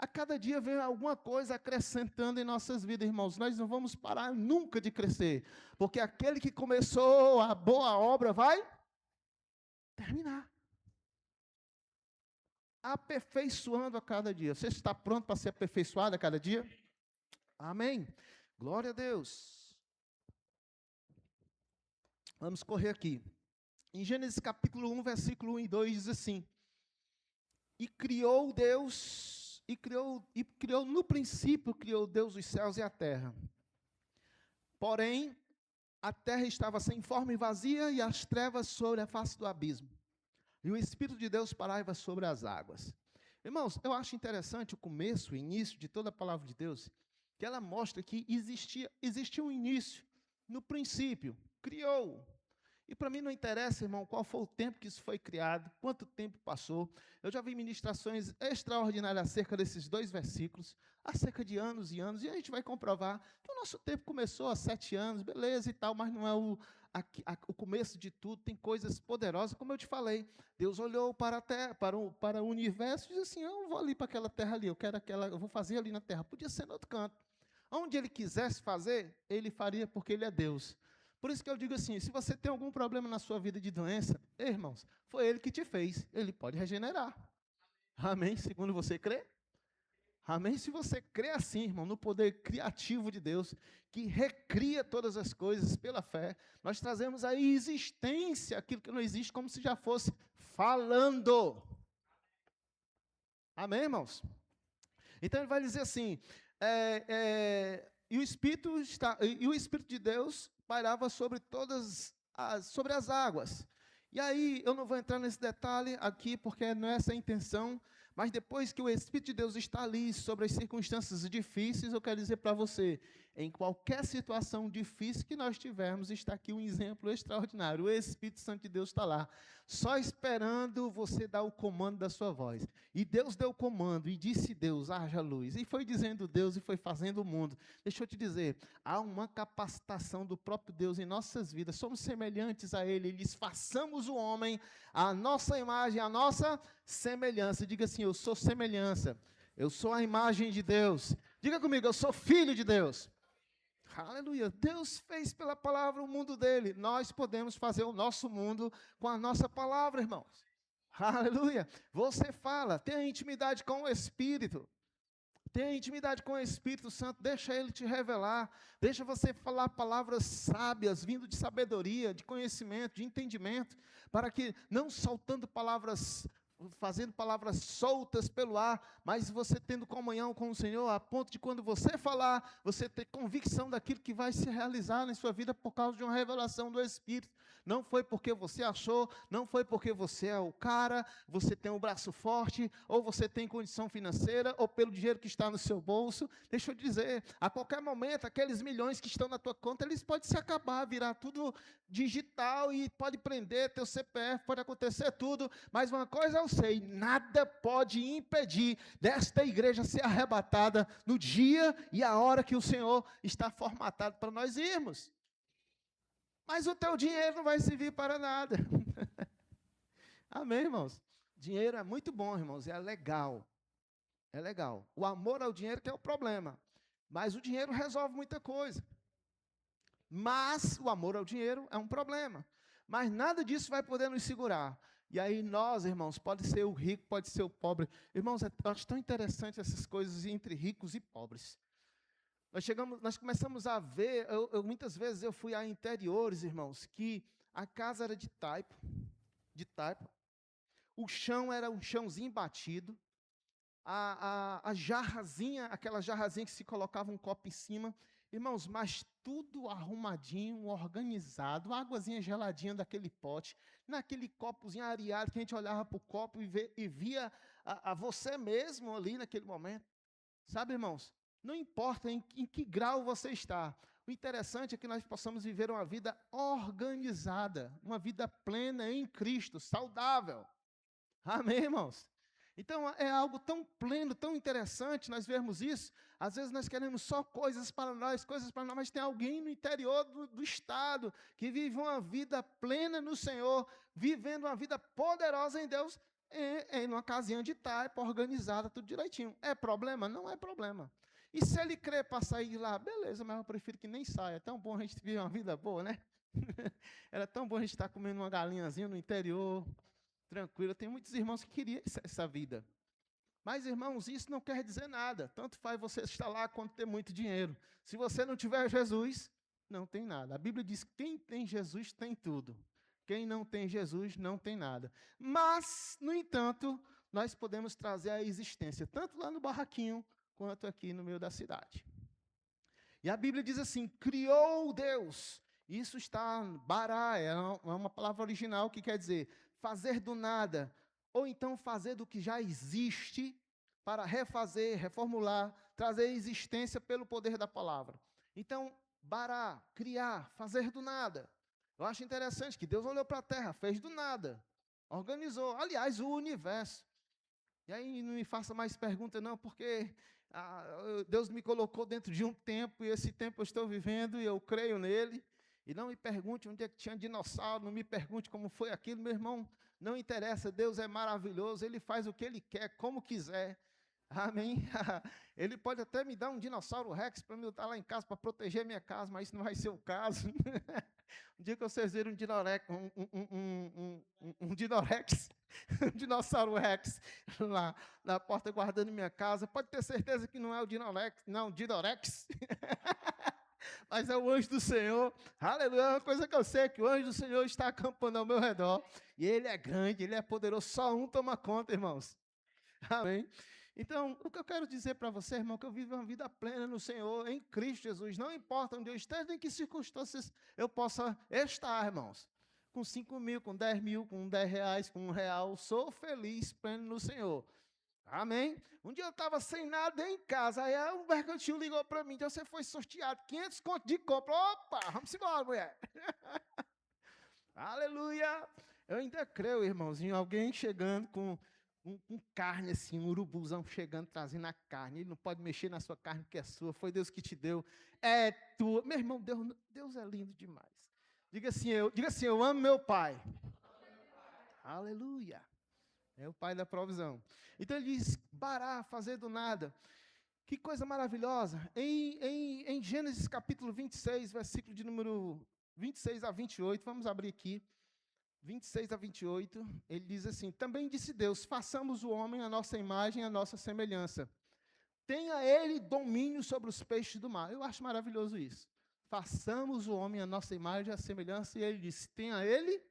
A cada dia vem alguma coisa acrescentando em nossas vidas, irmãos. Nós não vamos parar nunca de crescer, porque aquele que começou a boa obra vai terminar. Aperfeiçoando a cada dia. Você está pronto para ser aperfeiçoado a cada dia? Amém. Glória a Deus. Vamos correr aqui. Em Gênesis capítulo 1, versículo 1 e 2 diz assim: e criou Deus... E criou no princípio, criou Deus os céus e a terra. Porém, a terra estava sem forma e vazia, e as trevas sobre a face do abismo. E o Espírito de Deus pairava sobre as águas. Irmãos, eu acho interessante o começo, o início de toda a palavra de Deus, que ela mostra que existia um início, no princípio, criou. E para mim não interessa, irmão, qual foi o tempo que isso foi criado, quanto tempo passou. Eu já vi ministrações extraordinárias acerca desses dois versículos, há cerca de anos e anos, e a gente vai comprovar que o nosso tempo começou há 7 anos, beleza e tal, mas não é o começo de tudo. Tem coisas poderosas, como eu te falei. Deus olhou para a terra, para o universo e disse assim: eu vou ali para aquela terra ali, eu vou fazer ali na terra. Podia ser no outro canto. Onde ele quisesse fazer, ele faria, porque ele é Deus. Por isso que eu digo assim: se você tem algum problema na sua vida de doença, irmãos, foi Ele que te fez, Ele pode regenerar. Amém? Segundo você crê? Amém? Se você crê assim, irmão, no poder criativo de Deus, que recria todas as coisas pela fé, nós trazemos à existência aquilo que não existe, como se já fosse falando. Amém, irmãos? Então ele vai dizer assim: e o Espírito de Deus pairava sobre as águas. E aí, eu não vou entrar nesse detalhe aqui, porque não é essa a intenção, Mas depois que o Espírito de Deus está ali sobre as circunstâncias difíceis, eu quero dizer para você, em qualquer situação difícil que nós tivermos, está aqui um exemplo extraordinário. O Espírito Santo de Deus está lá, só esperando você dar o comando da sua voz. E Deus deu o comando, e disse Deus, haja luz. E foi dizendo Deus, e foi fazendo o mundo. Deixa eu te dizer, há uma capacitação do próprio Deus em nossas vidas. Somos semelhantes a Ele. Ele diz, façamos o homem a nossa imagem, a nossa semelhança. Diga assim, eu sou semelhança. Eu sou a imagem de Deus. Diga comigo, eu sou filho de Deus. Aleluia. Deus fez pela palavra o mundo dele. Nós podemos fazer o nosso mundo com a nossa palavra, irmãos. Aleluia. Você fala, tenha intimidade com o Espírito. Tenha intimidade com o Espírito Santo. Deixa ele te revelar. Deixa você falar palavras sábias, vindo de sabedoria, de conhecimento, de entendimento, para que, não soltando palavras, fazendo palavras soltas pelo ar, mas você tendo comunhão com o Senhor, a ponto de quando você falar, você ter convicção daquilo que vai se realizar na sua vida por causa de uma revelação do Espírito. Não foi porque você achou, não foi porque você é o cara, você tem um braço forte, ou você tem condição financeira, ou pelo dinheiro que está no seu bolso. Deixa eu dizer, a qualquer momento, aqueles milhões que estão na tua conta, eles podem se acabar, virar tudo digital e pode prender teu CPF, pode acontecer tudo, mas uma coisa eu sei, nada pode impedir desta igreja ser arrebatada no dia e a hora que o Senhor está formatado para nós irmos. Mas o teu dinheiro não vai servir para nada. Amém, irmãos? Dinheiro é muito bom, irmãos, é legal. É legal. O amor ao dinheiro que é o problema. Mas o dinheiro resolve muita coisa. Mas o amor ao dinheiro é um problema. Mas nada disso vai poder nos segurar. E aí nós, irmãos, pode ser o rico, pode ser o pobre. Irmãos, eu acho tão interessante essas coisas entre ricos e pobres. Nós começamos a ver, muitas vezes eu fui a interiores, irmãos, que a casa era de taipa, o chão era um chãozinho batido, a jarrazinha, aquela jarrazinha que se colocava um copo em cima, irmãos, mas tudo arrumadinho, organizado, águazinha geladinha daquele pote, naquele copozinho areado, que a gente olhava para o copo e via a você mesmo ali naquele momento. Sabe, irmãos, não importa em que grau você está, o interessante é que nós possamos viver uma vida organizada, uma vida plena em Cristo, saudável. Amém, irmãos? Então, é algo tão pleno, tão interessante nós vermos isso. Às vezes nós queremos só coisas para nós, mas tem alguém no interior do estado que vive uma vida plena no Senhor, vivendo uma vida poderosa em Deus, em uma casinha de taipa, organizada, tudo direitinho. É problema? Não é problema. E se ele crer para sair de lá, beleza, mas eu prefiro que nem saia. É tão bom a gente viver uma vida boa, né? Era tão bom a gente estar comendo uma galinhazinha no interior, tranquilo. Tem muitos irmãos que queriam essa vida. Mas, irmãos, isso não quer dizer nada. Tanto faz você estar lá quanto ter muito dinheiro. Se você não tiver Jesus, não tem nada. A Bíblia diz que quem tem Jesus tem tudo. Quem não tem Jesus não tem nada. Mas, no entanto, nós podemos trazer a existência, tanto lá no barraquinho, quanto aqui no meio da cidade. E a Bíblia diz assim, criou Deus. Isso está, bará, é uma palavra original que quer dizer fazer do nada, ou então fazer do que já existe, para refazer, reformular, trazer existência pelo poder da palavra. Então, bará, criar, fazer do nada. Eu acho interessante que Deus olhou para a terra, fez do nada, organizou, aliás, o universo. E aí não me faça mais pergunta não, porque Deus me colocou dentro de um tempo, e esse tempo eu estou vivendo, e eu creio nele. E não me pergunte onde é que tinha dinossauro, não me pergunte como foi aquilo, meu irmão, não interessa, Deus é maravilhoso, Ele faz o que Ele quer, como quiser, amém? Ele pode até me dar um dinossauro Rex para eu estar lá em casa, para proteger minha casa, mas isso não vai ser o caso. Um dia que vocês viram um Dinorex, um Dinorex, um dinossauro Rex lá na porta guardando minha casa, pode ter certeza que não é o Dinorex, não, o Dinorex. Mas é o anjo do Senhor, aleluia, é uma coisa que eu sei, que o anjo do Senhor está acampando ao meu redor, e ele é grande, ele é poderoso, só um toma conta, irmãos, amém? Então, o que eu quero dizer para você, irmão, que eu vivo uma vida plena no Senhor, em Cristo Jesus, não importa onde eu esteja, em que circunstâncias eu possa estar, irmãos, com 5 mil, com 10 mil, com 10 reais, com R$1, sou feliz, pleno no Senhor. Amém? Um dia eu estava sem nada em casa, aí o mercantil ligou para mim, então você foi sorteado, 500 conto de compra. Opa, vamos embora, mulher. Aleluia! Eu ainda creio, irmãos, em alguém chegando com carne assim, um urubuzão chegando, trazendo a carne. Ele não pode mexer na sua carne que é sua, foi Deus que te deu, é tua. Meu irmão, Deus é lindo demais. Diga assim, eu amo meu pai. Aleluia! É o pai da provisão. Então ele diz, parar, fazer do nada. Que coisa maravilhosa. Em Gênesis capítulo 26, versículo de número 26 a 28, vamos abrir aqui. 26 a 28, ele diz assim, também disse Deus, façamos o homem a nossa imagem, a nossa semelhança. Tenha ele domínio sobre os peixes do mar. Eu acho maravilhoso isso. Façamos o homem a nossa imagem, a semelhança, e ele disse, tenha ele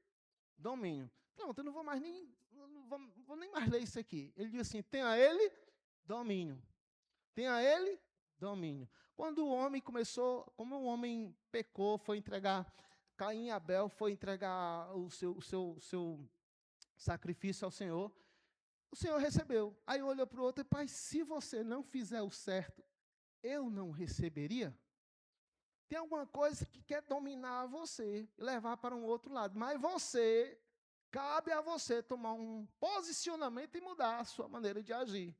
domínio. Pronto, eu não vou mais nem, não vou nem mais ler isso aqui. Ele diz assim, tenha ele domínio. Tenha ele domínio. Quando o homem começou, como o homem pecou, foi entregar, Caim e Abel foi entregar o seu sacrifício ao Senhor, o Senhor recebeu. Aí olhou para o outro e, pai, se você não fizer o certo, eu não receberia? Tem alguma coisa que quer dominar você e levar para um outro lado, mas cabe a você tomar um posicionamento e mudar a sua maneira de agir.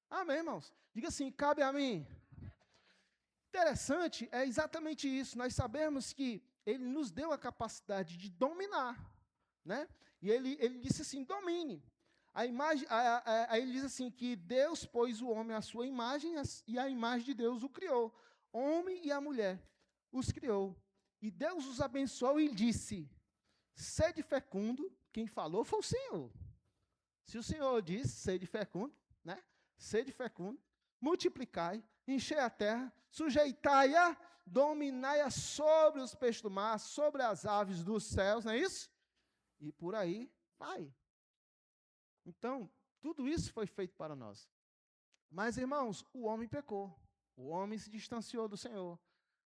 Amém, irmãos? Diga assim, cabe a mim. Interessante, é exatamente isso. Nós sabemos que ele nos deu a capacidade de dominar, né? E ele disse assim, domine. Aí ele diz assim, que Deus pôs o homem à sua imagem e a imagem de Deus o criou. Homem e a mulher os criou. E Deus os abençoou e disse, sede fecundo, quem falou foi o Senhor. Se o Senhor disse, sede fecundo, né? Sede fecundo, multiplicai, enchei a terra, sujeitai-a, dominai-a sobre os peixes do mar, sobre as aves dos céus, não é isso? E por aí vai. Então, tudo isso foi feito para nós. Mas, irmãos, o homem pecou. O homem se distanciou do Senhor.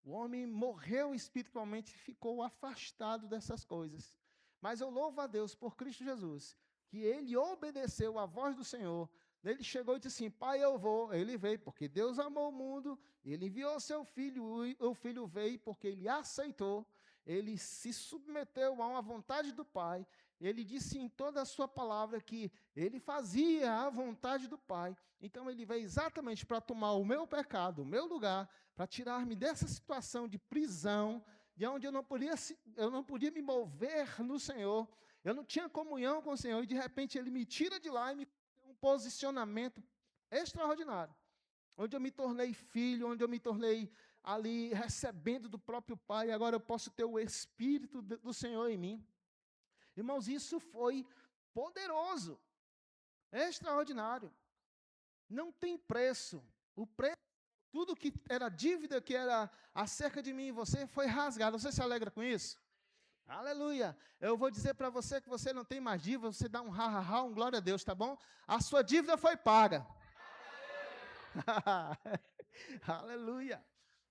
O homem morreu espiritualmente e ficou afastado dessas coisas. Mas eu louvo a Deus por Cristo Jesus, que ele obedeceu à voz do Senhor. Ele chegou e disse assim, pai, eu vou. Ele veio, porque Deus amou o mundo, ele enviou o seu filho, o filho veio porque ele aceitou, ele se submeteu a uma vontade do Pai, ele disse em toda a sua palavra que ele fazia a vontade do Pai. Então ele veio exatamente para tomar o meu pecado, o meu lugar, para tirar-me dessa situação de prisão, de onde eu não podia me mover no Senhor, eu não tinha comunhão com o Senhor, e de repente ele me tira de lá e me dá um posicionamento extraordinário, onde eu me tornei filho, onde eu me tornei ali recebendo do próprio Pai, agora eu posso ter o Espírito do Senhor em mim. Irmãos, isso foi poderoso, extraordinário, não tem preço, o preço, tudo que era dívida, que era acerca de mim e você, foi rasgado. Você se alegra com isso? Aleluia. Eu vou dizer para você que você não tem mais dívida, você dá um ha-ha-ha, um glória a Deus, tá bom? A sua dívida foi paga. Aleluia.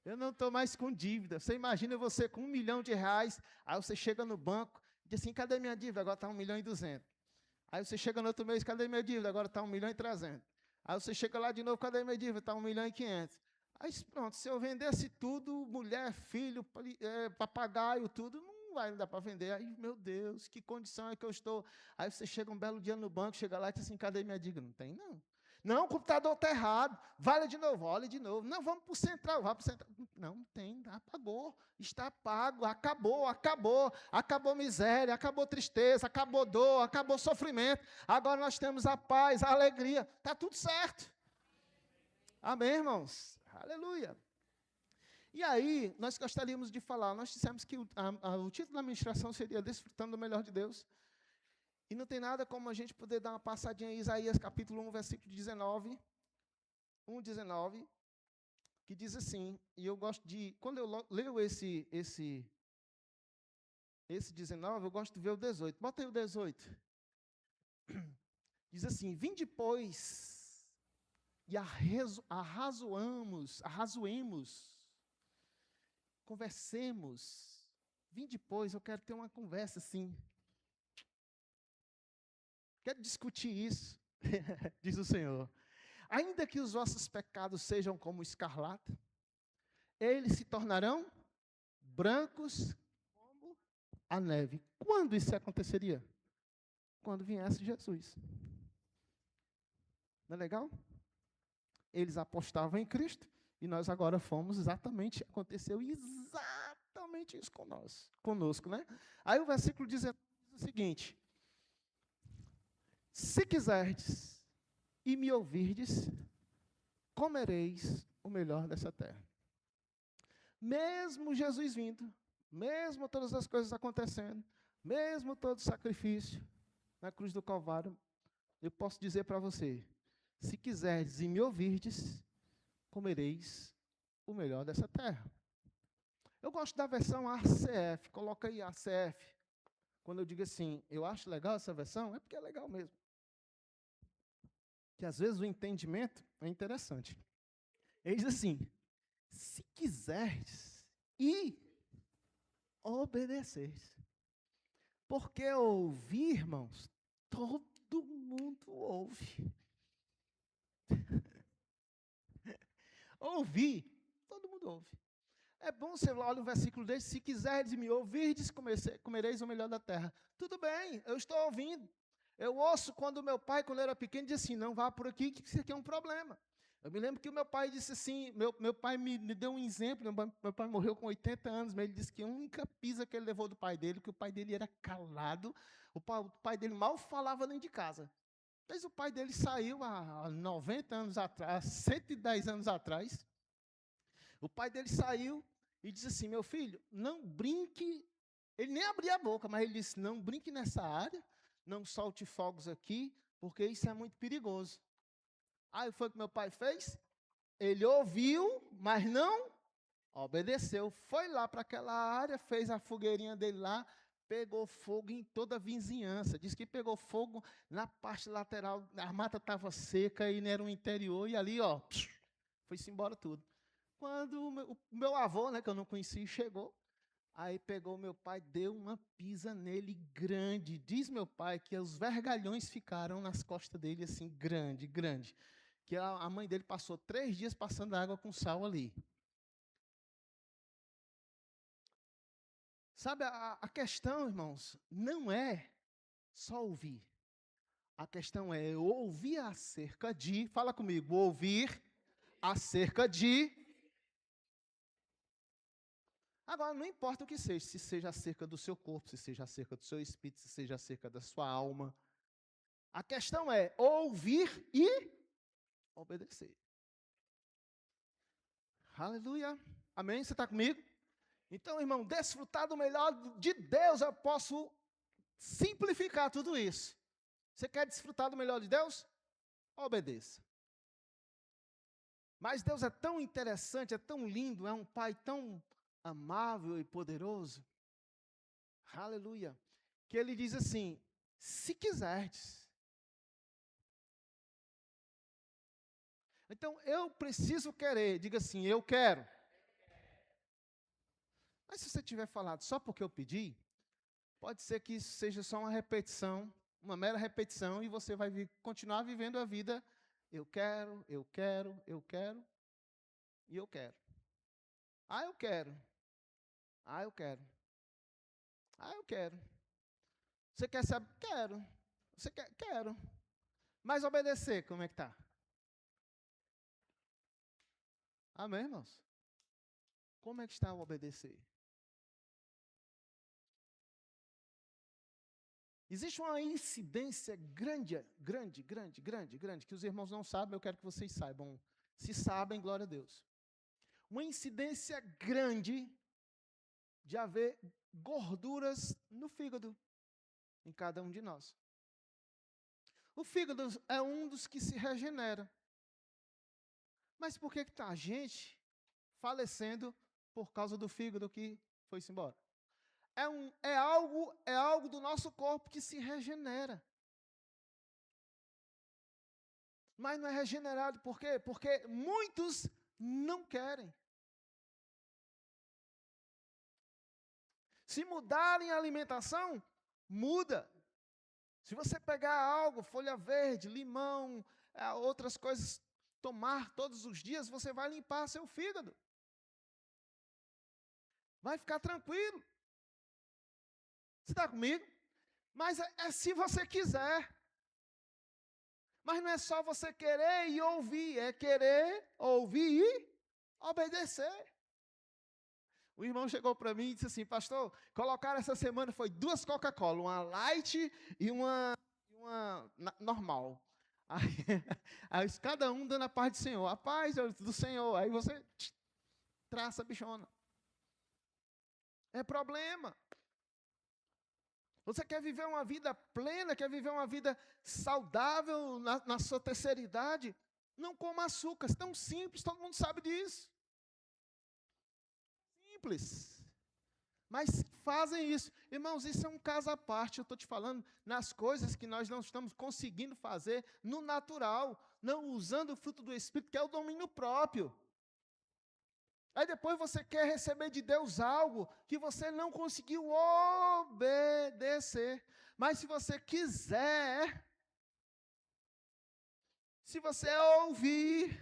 Eu não estou mais com dívida. Você imagina você com R$1 milhão, aí você chega no banco e diz assim, cadê minha dívida? Agora está 1.200.000. Aí você chega no outro mês, cadê minha dívida? Agora está 1.300.000. Aí você chega lá de novo, cadê minha dívida? Está 1.500.000. Aí pronto, se eu vendesse tudo, mulher, filho, papagaio, tudo, não vai dar para vender. Aí, meu Deus, que condição é que eu estou? Aí você chega um belo dia no banco, chega lá e diz assim, cadê minha dívida? Não tem, não. Não, o computador está errado. Vale de novo, olha de novo. Não, vamos para o central, vá para o central. Não tem, apagou. Está pago, acabou miséria, acabou tristeza, acabou dor, acabou sofrimento. Agora nós temos a paz, a alegria. Está tudo certo. Amém, irmãos? Aleluia. E aí, nós gostaríamos de falar, nós dissemos que o título da ministração seria Desfrutando do Melhor de Deus. E não tem nada como a gente poder dar uma passadinha em Isaías capítulo 1, versículo 19. 1:19, que diz assim, e eu gosto de, quando eu leio esse 19, eu gosto de ver o 18. Bota aí o 18. Diz assim, vinde, pois, e arrazoemos, conversemos. Vinde, pois, eu quero ter uma conversa assim. Quero discutir isso. diz o Senhor. Ainda que os vossos pecados sejam como escarlata, eles se tornarão brancos como a neve. Quando isso aconteceria? Quando viesse Jesus. Não é legal? Eles apostavam em Cristo e nós agora fomos aconteceu exatamente isso conosco, né? Aí o versículo 19 diz o seguinte: se quiserdes e me ouvirdes, comereis o melhor dessa terra. Mesmo Jesus vindo, mesmo todas as coisas acontecendo, mesmo todo o sacrifício na cruz do Calvário, eu posso dizer para você, se quiserdes e me ouvirdes, comereis o melhor dessa terra. Eu gosto da versão ACF, coloca aí ACF. Quando eu digo assim, eu acho legal essa versão, é porque é legal mesmo. Que às vezes o entendimento é interessante. Ele diz assim, se quiserdes e obedeceres. Porque ouvir, irmãos, todo mundo ouve. Ouvir, todo mundo ouve. É bom você olha o versículo desse, se quiserdes me ouvirdes, comereis o melhor da terra. Tudo bem, eu estou ouvindo. Eu ouço quando meu pai, quando eu era pequeno, disse assim, não vá por aqui, que isso aqui é um problema. Eu me lembro que o meu pai disse assim, meu pai me deu um exemplo, meu pai morreu com 80 anos, mas ele disse que a única pisa que ele levou do pai dele, que o pai dele era calado, o pai dele mal falava nem de casa. Mas o pai dele saiu há 90 anos atrás, 110 anos atrás, o pai dele saiu e disse assim, meu filho, não brinque, ele nem abria a boca, mas ele disse, não brinque nessa área, não solte fogos aqui, porque isso é muito perigoso. Aí foi o que meu pai fez, ele ouviu, mas não obedeceu, foi lá para aquela área, fez a fogueirinha dele lá, pegou fogo em toda a vizinhança, disse que pegou fogo na parte lateral, a mata estava seca e era um interior, e ali, ó, foi-se embora tudo. Quando o meu avô, né, que eu não conhecia, chegou, aí pegou meu pai, deu uma pisa nele grande. Diz meu pai que os vergalhões ficaram nas costas dele, assim, grande, grande. Que a mãe dele passou 3 dias passando água com sal ali. Sabe, a questão, irmãos, não é só ouvir. A questão é ouvir acerca de, fala comigo, ouvir acerca de. Agora, não importa o que seja, se seja acerca do seu corpo, se seja acerca do seu espírito, se seja acerca da sua alma. A questão é ouvir e obedecer. Aleluia. Amém? Você está comigo? Então, irmão, desfrutar do melhor de Deus, eu posso simplificar tudo isso. Você quer desfrutar do melhor de Deus? Obedeça. Mas Deus é tão interessante, é tão lindo, é um Pai tão amável e poderoso. Aleluia. Que Ele diz assim, se quiserdes. Então, eu preciso querer. Diga assim, eu quero. Mas se você tiver falado só porque eu pedi, pode ser que isso seja só uma repetição, uma mera repetição, e você vai continuar vivendo a vida, eu quero, eu quero, eu quero, e eu quero. Ah, eu quero. Ah, eu quero. Ah, eu quero. Você quer saber? Quero. Você quer? Quero. Mas obedecer, como é que está? Amém, irmãos? Como é que está o obedecer? Existe uma incidência grande, grande, grande, grande, grande, que os irmãos não sabem, eu quero que vocês saibam. Se sabem, glória a Deus. Uma incidência grande de haver gorduras no fígado, em cada um de nós. O fígado é um dos que se regenera. Mas por que está a gente falecendo por causa do fígado que foi-se embora? É algo do nosso corpo que se regenera. Mas não é regenerado por quê? Porque muitos não querem. Se mudarem a alimentação, muda. Se você pegar algo, folha verde, limão, outras coisas, tomar todos os dias, você vai limpar seu fígado. Vai ficar tranquilo. Você está comigo? Mas é se você quiser. Mas não é só você querer e ouvir, é querer, ouvir e obedecer. O irmão chegou para mim e disse assim, pastor, colocaram essa semana, foi 2 Coca-Cola, uma light e uma normal. Aí, aí cada um dando a paz do Senhor, a paz do Senhor. Aí você traça a bichona. É problema. Você quer viver uma vida plena, quer viver uma vida saudável na sua terceira idade? Não coma açúcar, é tão simples, todo mundo sabe disso. Simples. Mas fazem isso. Irmãos, isso é um caso à parte, eu estou te falando nas coisas que nós não estamos conseguindo fazer no natural, não usando o fruto do Espírito, que é o domínio próprio. Aí depois você quer receber de Deus algo que você não conseguiu obedecer. Mas se você quiser, se você ouvir,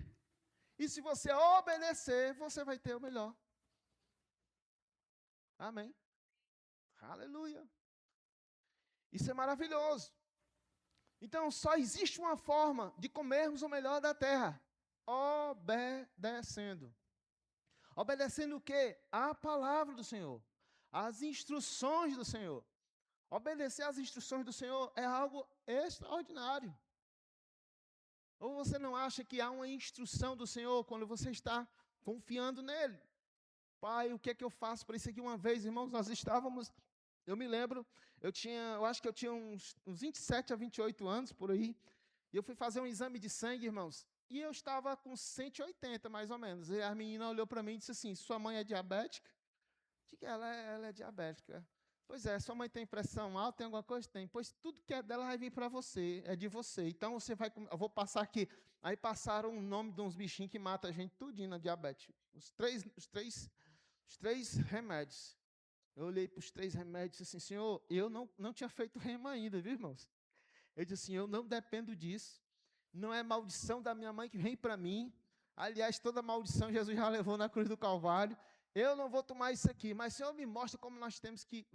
e se você obedecer, você vai ter o melhor. Amém? Aleluia. Isso é maravilhoso. Então, só existe uma forma de comermos o melhor da terra: obedecendo. Obedecendo o quê? A palavra do Senhor, as instruções do Senhor. Obedecer às instruções do Senhor é algo extraordinário. Ou você não acha que há uma instrução do Senhor quando você está confiando nele? Pai, o que é que eu faço para isso aqui? Uma vez, irmãos, nós estávamos, eu me lembro, eu acho que eu tinha uns 27 a 28 anos, por aí, e eu fui fazer um exame de sangue, irmãos, e eu estava com 180, mais ou menos, e a menina olhou para mim e disse assim, sua mãe é diabética? Eu disse, ela é diabética. Pois é, sua mãe tem pressão alta, tem alguma coisa? Tem. Pois tudo que é dela vai vir para você, é de você. Então você vai, eu vou passar aqui. Aí passaram o nome de uns bichinhos que matam a gente tudinho na diabetes. Os três remédios. Eu olhei para os 3 remédios e disse assim, Senhor, eu não tinha feito rema ainda, viu, irmãos? Eu disse assim, eu não dependo disso. Não é maldição da minha mãe que vem para mim. Aliás, toda maldição Jesus já levou na cruz do Calvário. Eu não vou tomar isso aqui, mas o Senhor me mostra como nós temos que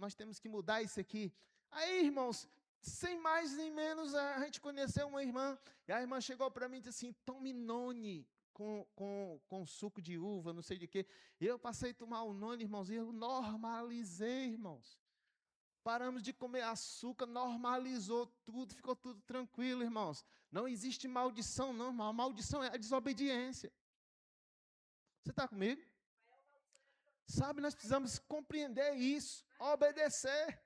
mudar isso aqui. Aí, irmãos, sem mais nem menos, a gente conheceu uma irmã, e a irmã chegou para mim e disse assim, tome noni com suco de uva, não sei de quê. Eu passei a tomar o noni, irmãos, e eu normalizei, irmãos. Paramos de comer açúcar, normalizou tudo, ficou tudo tranquilo, irmãos. Não existe maldição, não, a maldição é a desobediência. Você está comigo? Sabe, nós precisamos compreender isso, obedecer.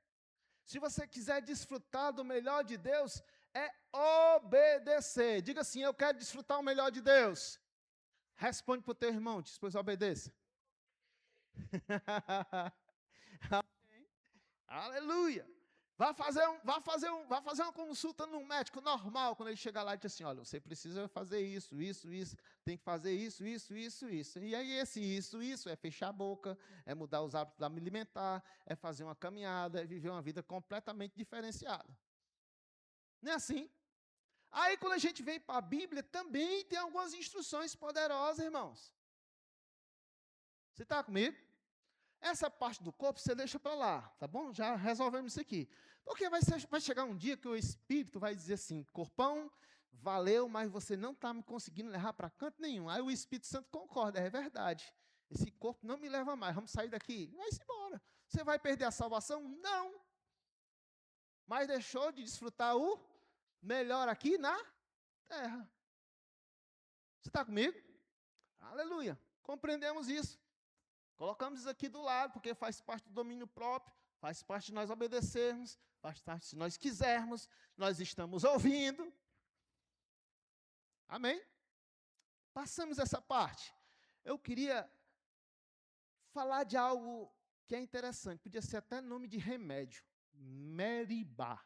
Se você quiser desfrutar do melhor de Deus, é obedecer. Diga assim, eu quero desfrutar o melhor de Deus. Responde para o teu irmão, depois obedeça. Aleluia. Vá fazer uma consulta no médico normal, quando ele chegar lá e diz assim, olha, você precisa fazer isso, tem que fazer isso. E aí isso é fechar a boca, é mudar os hábitos da alimentar, é fazer uma caminhada, é viver uma vida completamente diferenciada. Não é assim? Aí quando a gente vem para a Bíblia, também tem algumas instruções poderosas, irmãos. Você está comigo? Essa parte do corpo você deixa para lá, tá bom? Já resolvemos isso aqui. Porque vai chegar um dia que o Espírito vai dizer assim, corpão, valeu, mas você não está me conseguindo levar para canto nenhum. Aí o Espírito Santo concorda, é verdade. Esse corpo não me leva mais, vamos sair daqui. Vai-se embora. Você vai perder a salvação? Não. Mas deixou de desfrutar o melhor aqui na terra. Você está comigo? Aleluia. Compreendemos isso. Colocamos isso aqui do lado, porque faz parte do domínio próprio, faz parte de nós obedecermos, faz parte se nós quisermos, nós estamos ouvindo. Amém? Passamos essa parte. Eu queria falar de algo que é interessante, podia ser até nome de remédio. Meribá.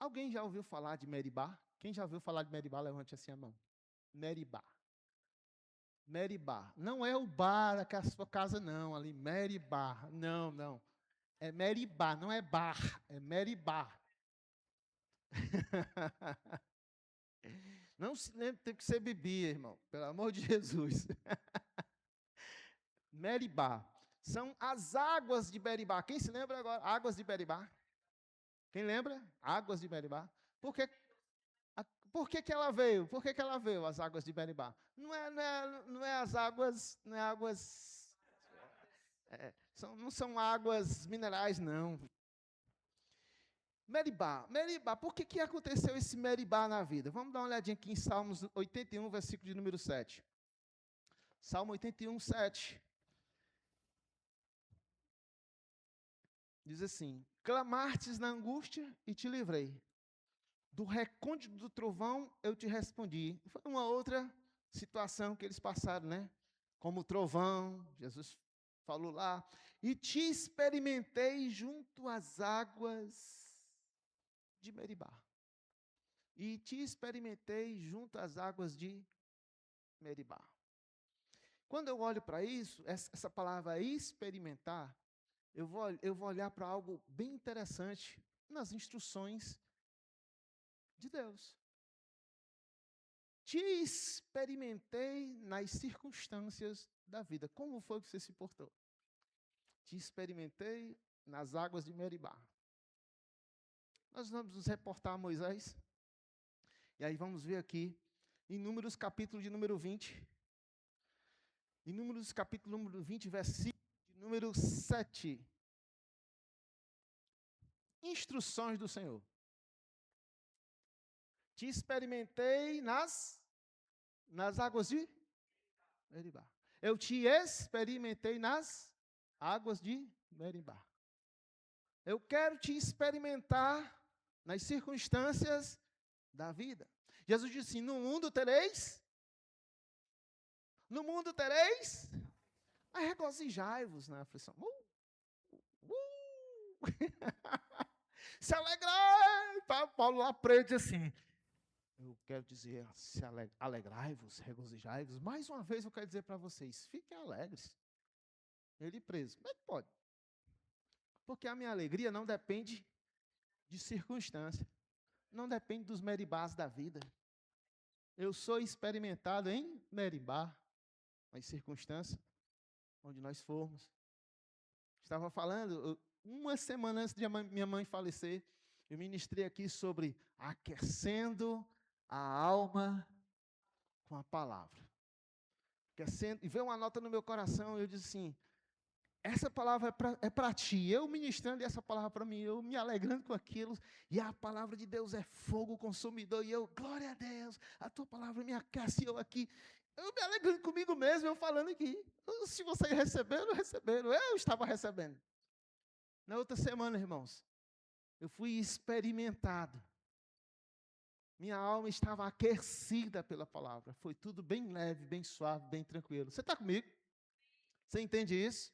Alguém já ouviu falar de Meribá? Quem já ouviu falar de Meribá, levante assim a mão. Meribá. Meribá. Não é o bar que é a sua casa, não, ali, Meribá. Não. É Meribá, não é bar, é Meribá. Não se lembre, tem que ser Bibi, irmão. Pelo amor de Jesus. Meribá. São as águas de Meribá. Quem se lembra agora? Águas de Meribá. Quem lembra? Águas de Meribá. Por que, por que ela veio? Por que ela veio, as águas de Meribá? Não é as águas, não é águas, não são águas minerais, não. Meribá, por que aconteceu esse Meribá na vida? Vamos dar uma olhadinha aqui em Salmos 81, versículo de número 7. Salmo 81, 7. Diz assim: clamastes na angústia e te livrei. Do recôndito do trovão eu te respondi. Foi uma outra situação que eles passaram, né? Como o trovão, Jesus falou lá. E te experimentei junto às águas de Meribá. E te experimentei junto às águas de Meribá. Quando eu olho para isso, essa palavra experimentar, eu vou olhar para algo bem interessante nas instruções de Deus. Te experimentei nas circunstâncias da vida. Como foi que você se portou? Te experimentei nas águas de Meribá. Nós vamos nos reportar a Moisés. E aí vamos ver aqui, em Números capítulo de número 20. Em Números capítulo número 20, versículo de número 7. Instruções do Senhor. Te experimentei nas águas de Meribá. Eu te experimentei nas águas de Meribá. Eu quero te experimentar nas circunstâncias da vida. Jesus disse assim: no mundo tereis, regozijai-vos na aflição. Se alegrai. Paulo lá preso assim: eu quero dizer, alegrai-vos, regozijai-vos. Mais uma vez eu quero dizer para vocês, fiquem alegres. Ele preso. Como é que pode? Porque a minha alegria não depende de circunstância. Não depende dos meribás da vida. Eu sou experimentado em Meribá, nas circunstâncias onde nós formos. Estava falando, uma semana antes de minha mãe falecer, eu ministrei aqui sobre aquecendo a alma com a palavra. Aquecendo, e veio uma nota no meu coração, eu disse assim: essa palavra é para ti. Eu ministrando essa palavra para mim, eu me alegrando com aquilo. E a palavra de Deus é fogo consumidor. E eu, glória a Deus, a tua palavra me aquece. Eu aqui, eu me alegrando comigo mesmo, eu falando aqui. Se vocês receberam, eu estava recebendo. Na outra semana, irmãos, eu fui experimentado. Minha alma estava aquecida pela palavra. Foi tudo bem leve, bem suave, bem tranquilo. Você está comigo? Você entende isso?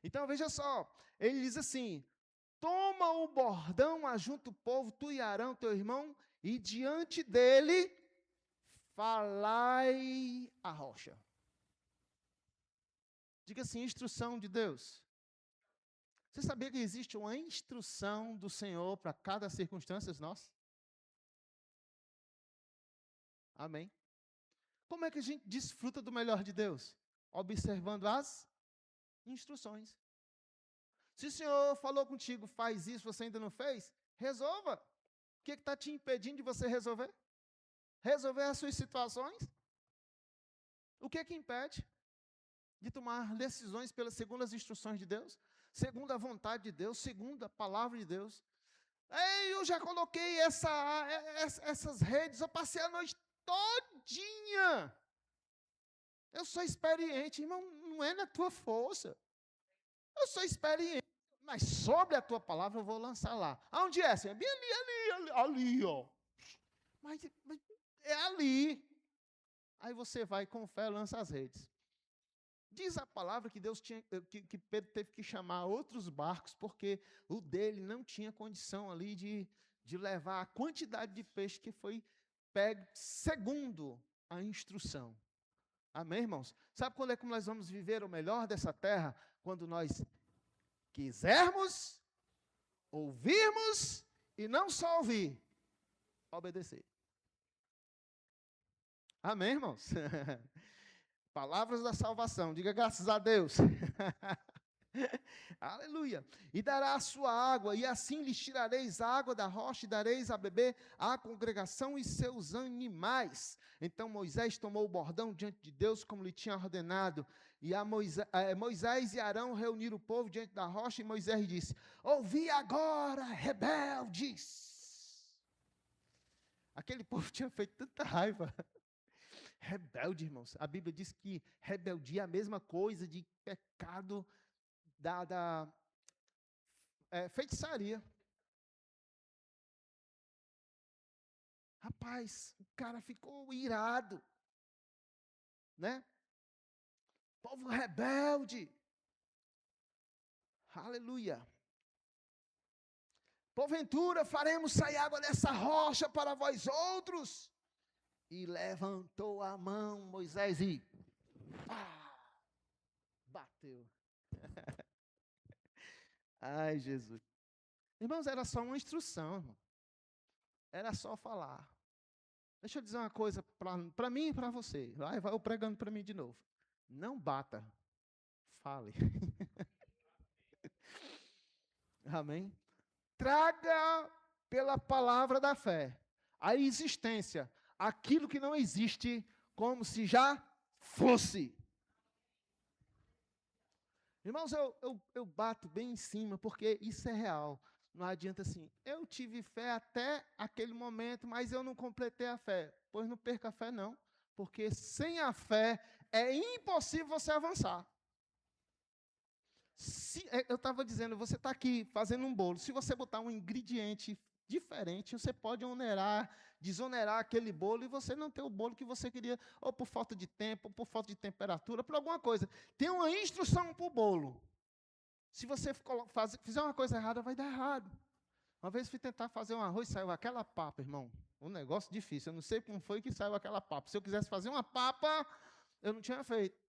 Então, veja só, ele diz assim: toma o bordão, ajunta o povo, tu e Arão, teu irmão, e diante dele, falai a rocha. Diga assim: instrução de Deus. Você sabia que existe uma instrução do Senhor para cada circunstância nossa? Amém. Como é que a gente desfruta do melhor de Deus? Observando as instruções. Se o Senhor falou contigo, faz isso, você ainda não fez, resolva. O que está te impedindo de você resolver? Resolver as suas situações? O que impede de tomar decisões segundo as instruções de Deus? Segundo a vontade de Deus, segundo a palavra de Deus. Ei, eu já coloquei essas redes, eu passei a noite todinha. Eu sou experiente, irmão, não é na tua força. Eu sou experiente, mas sobre a tua palavra eu vou lançar lá. Aonde é, Senhor? Bem ali, ó. Mas é ali. Aí você vai com fé, lança as redes. Diz a palavra que que Pedro teve que chamar outros barcos, porque o dele não tinha condição ali de levar a quantidade de peixe que foi pego segundo a instrução. Amém, irmãos? Sabe quando é que nós vamos viver o melhor dessa terra? Quando nós quisermos, ouvirmos e não só ouvir, obedecer. Amém, irmãos? Palavras da salvação. Diga graças a Deus. Aleluia. E dará a sua água, e assim lhes tirareis a água da rocha, e dareis a beber à congregação e seus animais. Então Moisés tomou o bordão diante de Deus, como lhe tinha ordenado. E Moisés e Arão reuniram o povo diante da rocha, e Moisés disse: ouvi agora, rebeldes. Aquele povo tinha feito tanta raiva. Rebelde, irmãos. A Bíblia diz que rebeldia é a mesma coisa de pecado feitiçaria. Rapaz, o cara ficou irado, né? Povo rebelde. Aleluia. Porventura faremos sair água dessa rocha para vós outros. E levantou a mão Moisés e bateu. Ai, Jesus. Irmãos, era só uma instrução, irmão. Era só falar. Deixa eu dizer uma coisa para mim e para você. Vai eu pregando para mim de novo. Não bata. Fale. Amém? Traga pela palavra da fé a existência, aquilo que não existe, como se já fosse. Irmãos, eu bato bem em cima, porque isso é real. Não adianta assim, eu tive fé até aquele momento, mas eu não completei a fé. Pois não perca a fé não, porque sem a fé é impossível você avançar. Eu estava dizendo, você está aqui fazendo um bolo, se você botar um ingrediente diferente, você pode desonerar aquele bolo e você não ter o bolo que você queria, ou por falta de tempo, ou por falta de temperatura, por alguma coisa. Tem uma instrução para o bolo. Se você fizer uma coisa errada, vai dar errado. Uma vez fui tentar fazer um arroz, saiu aquela papa, irmão. Um negócio difícil. Eu não sei como foi que saiu aquela papa. Se eu quisesse fazer uma papa, eu não tinha feito.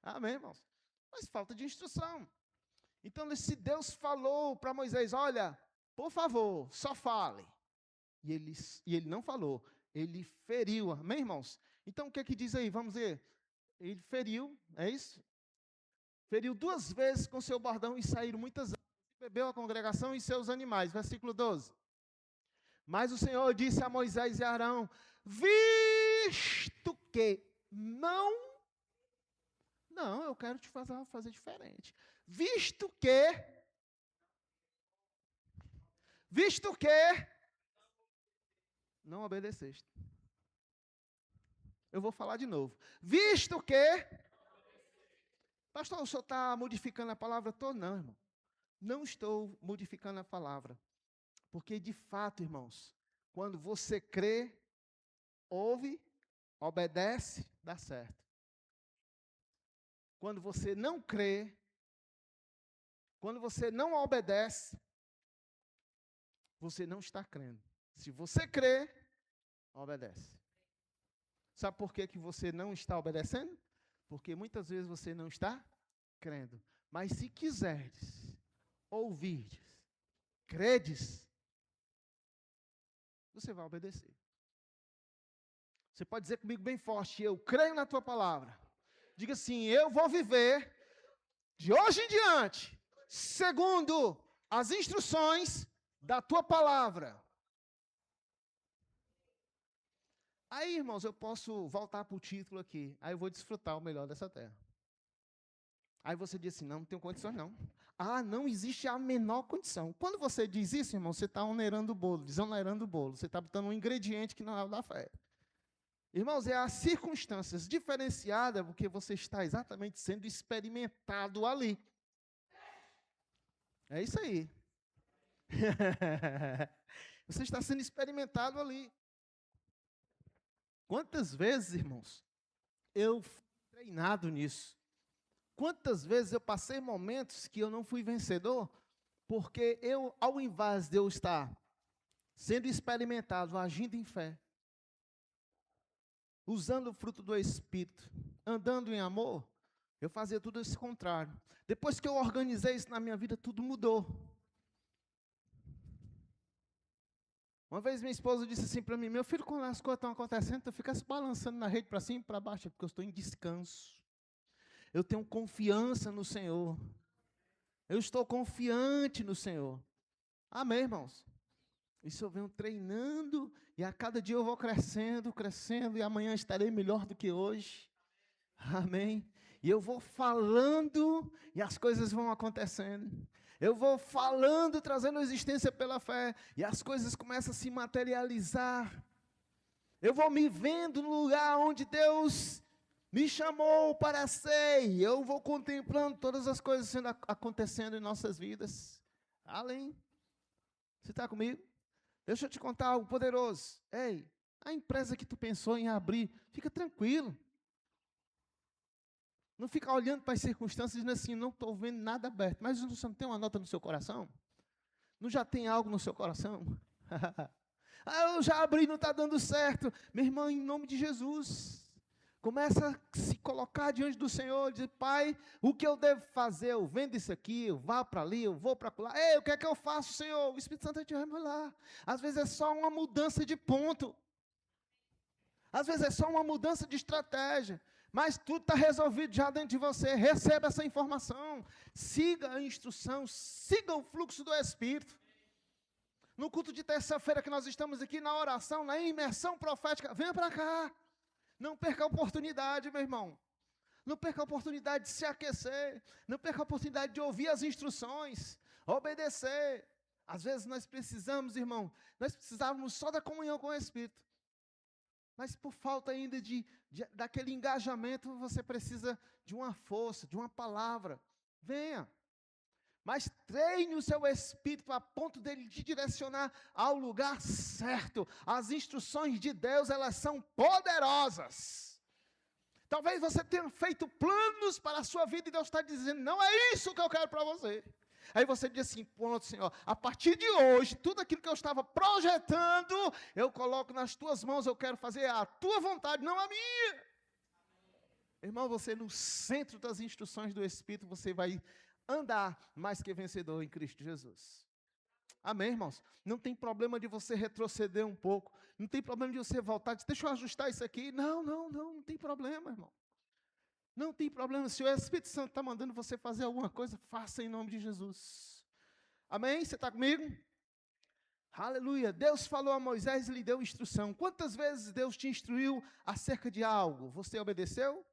Amém, irmãos? Mas falta de instrução. Então, se Deus falou para Moisés, olha, por favor, só fale. E ele não falou, ele feriu. Amém, irmãos? Então, o que é que diz aí? Vamos ver. Ele feriu, é isso? Feriu 2 vezes com seu bordão e saíram muitas águas. Bebeu a congregação e seus animais. Versículo 12. Mas o Senhor disse a Moisés e a Arão, visto que não, eu quero te fazer diferente. Visto que não obedeceste. Eu vou falar de novo. Visto que, pastor, o senhor está modificando a palavra toda? Não, irmão. Não estou modificando a palavra. Porque, de fato, irmãos, quando você crê, ouve, obedece, dá certo. Quando você não crê, quando você não obedece, você não está crendo. Se você crê, obedece. Sabe por que você não está obedecendo? Porque muitas vezes você não está crendo. Mas se quiserdes, ouvirdes, credes, você vai obedecer. Você pode dizer comigo bem forte, eu creio na tua palavra. Diga assim, eu vou viver de hoje em diante, segundo as instruções da tua palavra. Aí, irmãos, eu posso voltar para o título aqui. Aí eu vou desfrutar o melhor dessa terra. Aí você diz assim, não tenho condições não. Ah, não existe a menor condição. Quando você diz isso, irmão, você está onerando o bolo, desonerando o bolo. Você está botando um ingrediente que não é o da fé. Irmãos, é as circunstâncias diferenciadas, porque você está exatamente sendo experimentado ali. É isso aí. Você está sendo experimentado ali. Quantas vezes, irmãos, eu fui treinado nisso? Quantas vezes eu passei momentos que eu não fui vencedor? Porque eu, ao invés de eu estar sendo experimentado, agindo em fé, usando o fruto do Espírito, andando em amor, eu fazia tudo esse contrário. Depois que eu organizei isso na minha vida, tudo mudou. Uma vez minha esposa disse assim para mim: meu filho, quando as coisas estão acontecendo, tu fica se balançando na rede para cima e para baixo, é porque eu estou em descanso. Eu tenho confiança no Senhor. Eu estou confiante no Senhor. Amém, irmãos? Isso eu venho treinando, e a cada dia eu vou crescendo, crescendo, e amanhã estarei melhor do que hoje. Amém? E eu vou falando, e as coisas vão acontecendo. Eu vou falando, trazendo existência pela fé, e as coisas começam a se materializar. Eu vou me vendo no lugar onde Deus me chamou para ser, e eu vou contemplando todas as coisas acontecendo em nossas vidas. Além. Você está comigo? Deixa eu te contar algo poderoso. Ei, a empresa que tu pensou em abrir, fica tranquilo. Não fica olhando para as circunstâncias e dizendo assim, não estou vendo nada aberto. Mas você não tem uma nota no seu coração? Não já tem algo no seu coração? Eu já abri, não está dando certo. Meu irmão, em nome de Jesus, começa a se colocar diante do Senhor, diz: Pai, o que eu devo fazer? Eu vendo isso aqui, eu vá para ali, eu vou para lá. Ei, o que é que eu faço, Senhor? O Espírito Santo te vai lá. Às vezes é só uma mudança de ponto. Às vezes é só uma mudança de estratégia. Mas tudo está resolvido já dentro de você. Receba essa informação. Siga a instrução, siga o fluxo do Espírito. No culto de terça-feira que nós estamos aqui, na oração, na imersão profética, venha para cá. Não perca a oportunidade, meu irmão. Não perca a oportunidade de se aquecer. Não perca a oportunidade de ouvir as instruções. Obedecer. Às vezes nós precisamos, irmão, nós precisávamos só da comunhão com o Espírito. Mas por falta ainda daquele engajamento, você precisa de uma força, de uma palavra. Venha. Mas treine o seu espírito a ponto dele te direcionar ao lugar certo. As instruções de Deus, elas são poderosas. Talvez você tenha feito planos para a sua vida e Deus está dizendo, não é isso que eu quero para você. Aí você diz assim, pronto, Senhor, a partir de hoje, tudo aquilo que eu estava projetando, eu coloco nas tuas mãos, eu quero fazer a tua vontade, não a minha. Irmão, você no centro das instruções do Espírito, você vai andar mais que vencedor em Cristo Jesus. Amém, irmãos? Não tem problema de você retroceder um pouco, não tem problema de você voltar, deixa eu ajustar isso aqui. Não tem problema, irmão. Não tem problema, se o Espírito Santo está mandando você fazer alguma coisa, faça em nome de Jesus. Amém? Você está comigo? Aleluia. Deus falou a Moisés e lhe deu instrução. Quantas vezes Deus te instruiu acerca de algo? Você obedeceu?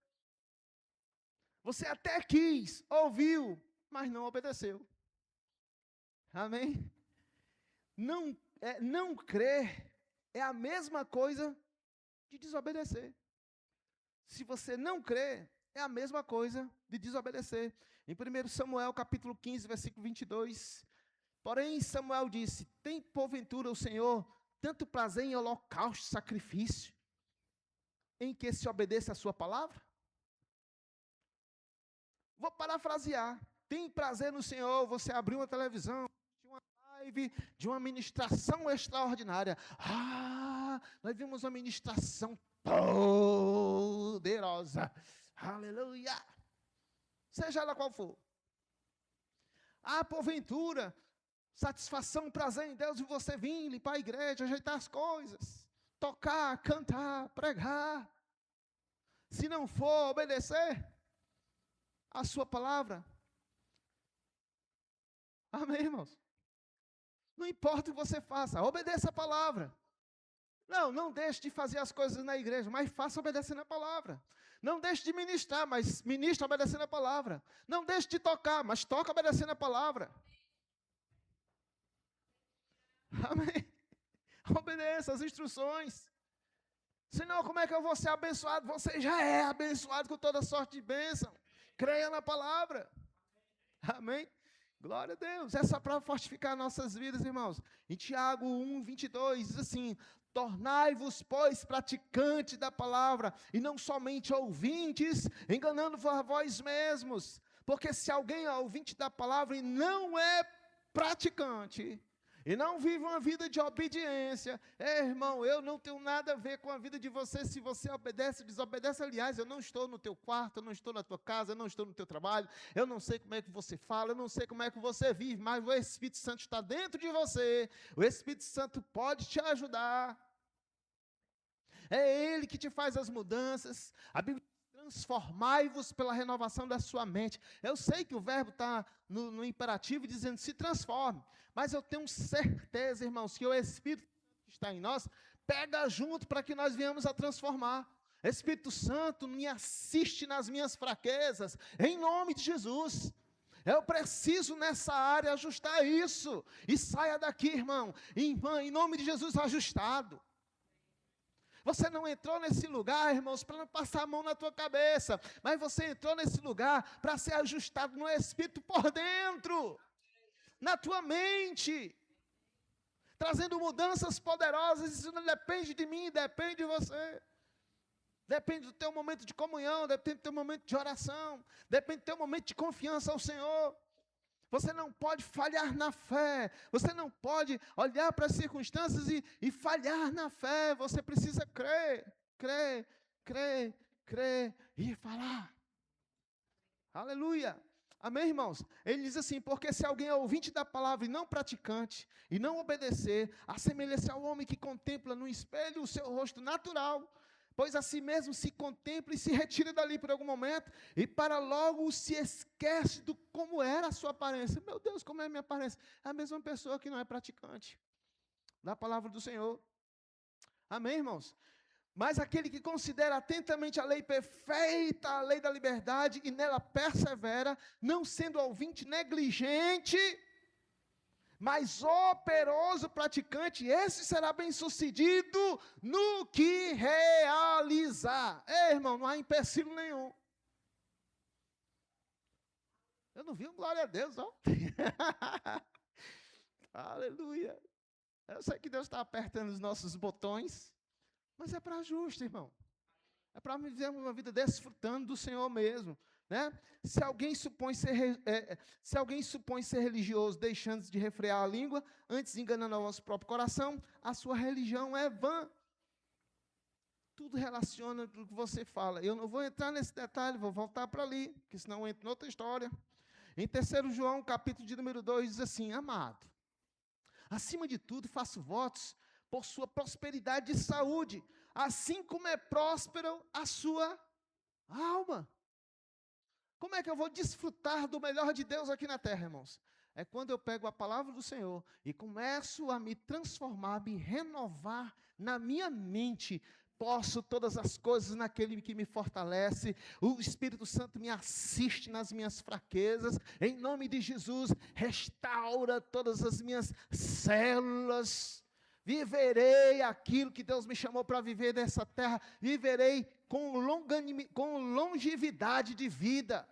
Você até quis, ouviu, mas não obedeceu. Amém? Não crer é a mesma coisa de desobedecer. Se você não crer, é a mesma coisa de desobedecer. Em 1 Samuel, capítulo 15, versículo 22, porém Samuel disse, tem porventura o Senhor tanto prazer em holocausto e sacrifício, em que se obedeça a sua palavra? Vou parafrasear, tem prazer no Senhor você abrir uma televisão, uma live de uma ministração extraordinária. Nós vimos uma ministração poderosa. Aleluia! Seja ela qual for. Porventura, satisfação, prazer em Deus, e você vir limpar a igreja, ajeitar as coisas, tocar, cantar, pregar. Se não for obedecer a sua palavra. Amém, irmãos? Não importa o que você faça, obedeça a palavra. Não deixe de fazer as coisas na igreja, mas faça obedecendo a palavra. Não deixe de ministrar, mas ministre obedecendo a palavra. Não deixe de tocar, mas toca obedecendo a palavra. Amém? Obedeça as instruções. Senão, como é que eu vou ser abençoado? Você já é abençoado com toda sorte de bênção. Creia na palavra. Amém? Glória a Deus. É só para fortificar nossas vidas, irmãos. Em Tiago 1:22 diz assim, tornai-vos, pois, praticantes da palavra, e não somente ouvintes, enganando-vos a vós mesmos. Porque se alguém é ouvinte da palavra e não é praticante, E não vive uma vida de obediência. Irmão, eu não tenho nada a ver com a vida de você, se você obedece ou desobedece. Aliás, eu não estou no teu quarto, eu não estou na tua casa, eu não estou no teu trabalho, eu não sei como é que você fala, eu não sei como é que você vive, mas o Espírito Santo está dentro de você, o Espírito Santo pode te ajudar. É Ele que te faz as mudanças. A Bíblia diz, transformai-vos pela renovação da sua mente. Eu sei que o verbo está no imperativo dizendo se transforme, mas eu tenho certeza, irmãos, que o Espírito que está em nós pega junto para que nós venhamos a transformar. Espírito Santo, me assiste nas minhas fraquezas, em nome de Jesus. Eu preciso nessa área ajustar isso. E saia daqui, irmão, em nome de Jesus, ajustado. Você não entrou nesse lugar, irmãos, para não passar a mão na tua cabeça, mas você entrou nesse lugar para ser ajustado no Espírito por dentro, na tua mente, trazendo mudanças poderosas. Isso não depende de mim, depende de você. Depende do teu momento de comunhão, depende do teu momento de oração, depende do teu momento de confiança ao Senhor. Você não pode falhar na fé, você não pode olhar para as circunstâncias e falhar na fé. Você precisa crer, crer, crer, crer e falar. Aleluia. Amém, irmãos? Ele diz assim, porque se alguém é ouvinte da palavra e não praticante, e não obedecer, assemelha-se ao homem que contempla no espelho o seu rosto natural, pois a si mesmo se contempla e se retira dali por algum momento, e para logo se esquece do como era a sua aparência. Meu Deus, como é a minha aparência? É a mesma pessoa que não é praticante da palavra do Senhor. Amém, irmãos? Mas aquele que considera atentamente a lei perfeita, a lei da liberdade, e nela persevera, não sendo ouvinte negligente, mas operoso praticante, esse será bem-sucedido no que realizar. Ei, irmão, não há empecilho nenhum. Eu não vi um glória a Deus, ó. Aleluia. Eu sei que Deus está apertando os nossos botões, mas é para justo, irmão. É para viver uma vida desfrutando do Senhor mesmo. Né? Se alguém supõe ser religioso, deixando de refrear a língua, antes enganando ao nosso próprio coração, a sua religião é vã. Tudo relaciona com o que você fala. Eu não vou entrar nesse detalhe, vou voltar para ali, porque senão eu entro em outra história. Em 3 João, capítulo de número 2, diz assim, amado, acima de tudo faço votos por sua prosperidade de saúde, assim como é próspero a sua alma. Como é que eu vou desfrutar do melhor de Deus aqui na terra, irmãos? É quando eu pego a palavra do Senhor e começo a me transformar, me renovar na minha mente. Posso todas as coisas naquele que me fortalece. O Espírito Santo me assiste nas minhas fraquezas. Em nome de Jesus, restaura todas as minhas células. Viverei aquilo que Deus me chamou para viver nessa terra. Viverei com longevidade de vida.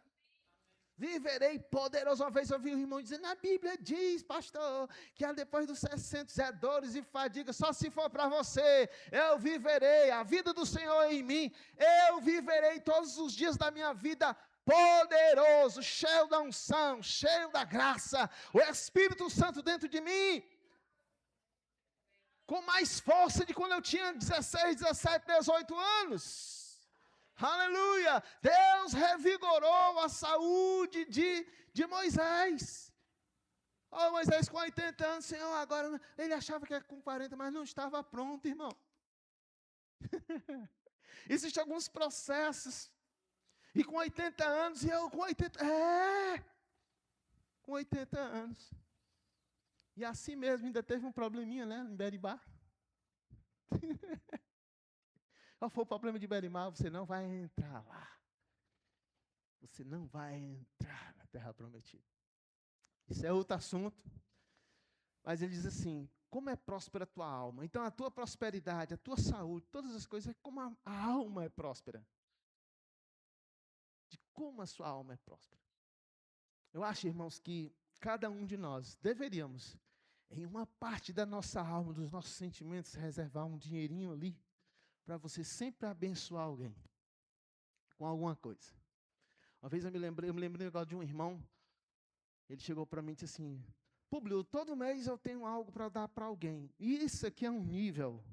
Viverei poderoso. Uma vez eu ouvi um irmão dizendo, a Bíblia diz, pastor, que depois dos 60 é dores e fadiga, só se for para você. Eu viverei, a vida do Senhor em mim. Eu viverei todos os dias da minha vida poderoso, cheio da unção, cheio da graça. O Espírito Santo dentro de mim. Com mais força de quando eu tinha 16, 17, 18 anos. Aleluia! Deus revigorou a saúde de Moisés. Oh, Moisés com 80 anos, Senhor, agora ele achava que era com 40, mas não estava pronto, irmão. Existem alguns processos. E com 80 anos, e eu com 80, com 80 anos. E assim mesmo, ainda teve um probleminha, né, em Beribá. Qual foi o problema de Beribá? Você não vai entrar lá. Você não vai entrar na terra prometida. Isso é outro assunto. Mas ele diz assim, como é próspera a tua alma? Então a tua prosperidade, a tua saúde, todas as coisas, é como a alma é próspera. De como a sua alma é próspera. Eu acho, irmãos, que cada um de nós deveríamos, em uma parte da nossa alma, dos nossos sentimentos, reservar um dinheirinho ali, para você sempre abençoar alguém, com alguma coisa. Uma vez eu me lembrei do negócio de um irmão, ele chegou para mim e disse assim, Públio, todo mês eu tenho algo para dar para alguém. E isso aqui é um nível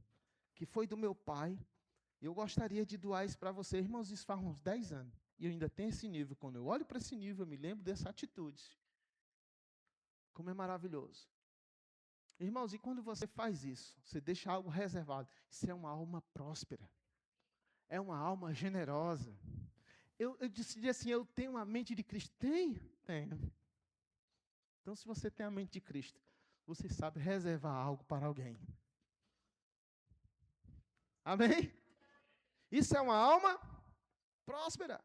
que foi do meu pai. Eu gostaria de doar isso para você. Irmãos, isso faz uns 10 anos. E eu ainda tenho esse nível. Quando eu olho para esse nível, eu me lembro dessa atitude. Como é maravilhoso. Irmãos, e quando você faz isso, você deixa algo reservado. Isso é uma alma próspera. É uma alma generosa. Eu decidi assim, eu tenho a mente de Cristo. Tenho. Então, se você tem a mente de Cristo, você sabe reservar algo para alguém. Amém? Isso é uma alma próspera.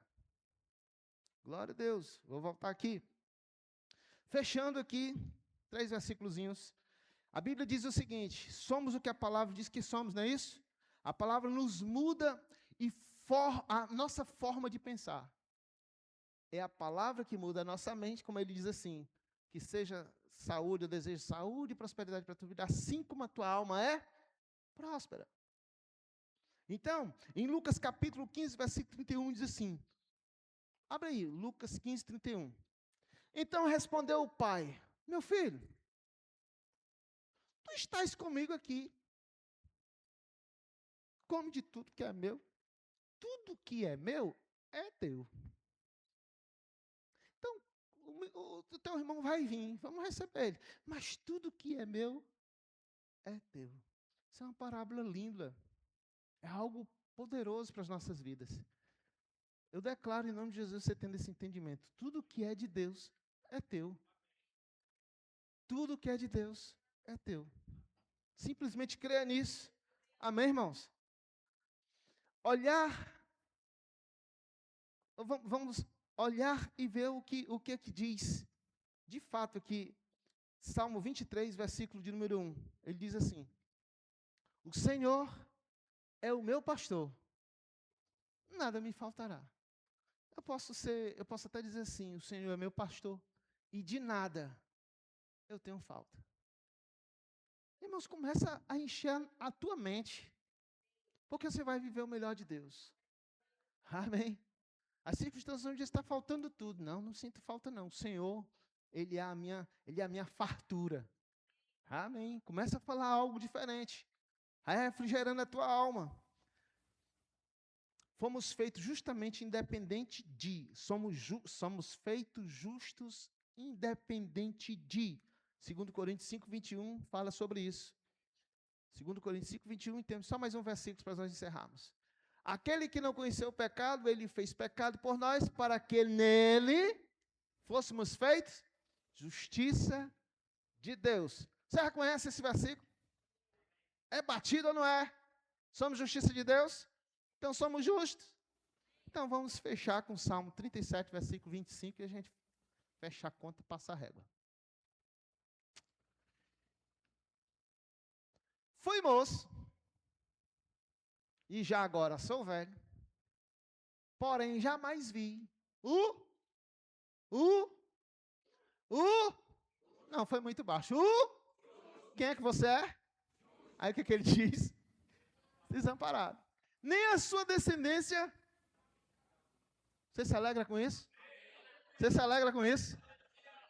Glória a Deus. Vou voltar aqui. Fechando aqui, 3 versículozinhos. A Bíblia diz o seguinte: somos o que a palavra diz que somos, não é isso? A palavra nos muda e a nossa forma de pensar. É a palavra que muda a nossa mente, como ele diz assim, que seja saúde, eu desejo saúde e prosperidade para a tua vida, assim como a tua alma é próspera. Então, em Lucas capítulo 15, versículo 31, diz assim, abre aí, Lucas 15, 31. Então respondeu o pai, meu filho, tu estás comigo aqui, come de tudo que é meu, tudo que é meu é teu. Então, o teu irmão vai vir, vamos receber ele, mas tudo que é meu é teu. Isso é uma parábola linda, é algo poderoso para as nossas vidas. Eu declaro em nome de Jesus, você tendo esse entendimento, tudo que é de Deus é teu. Tudo que é de Deus é teu. Simplesmente creia nisso. Amém, irmãos? Vamos olhar e ver o que é que diz. De fato, aqui, Salmo 23, versículo de número 1. Ele diz assim, o Senhor é o meu pastor, nada me faltará. Eu posso até dizer assim, o Senhor é meu pastor, e de nada eu tenho falta. Irmãos, começa a encher a tua mente, porque você vai viver o melhor de Deus. Amém? As circunstâncias onde está faltando tudo. Não sinto falta não. O Senhor, Ele é a minha fartura. Amém? Começa a falar algo diferente. Aí refrigerando a tua alma. Fomos feitos justamente independente de. Somos feitos justos independente de. 2 Coríntios 5, 21 fala sobre isso. 2 Coríntios 5, 21, temos só mais um versículo para nós encerrarmos. Aquele que não conheceu o pecado, ele fez pecado por nós, para que nele fôssemos feitos justiça de Deus. Você reconhece esse versículo? É batido ou não é? Somos justiça de Deus? Então somos justos. Então vamos fechar com o Salmo 37, versículo 25, e a gente fecha a conta e passa a régua. Fui moço, e já agora sou velho, porém jamais vi não, foi muito baixo. Quem é que você é? Aí o que ele diz? Desamparado. Nem a sua descendência. Você se alegra com isso? Você se alegra com isso?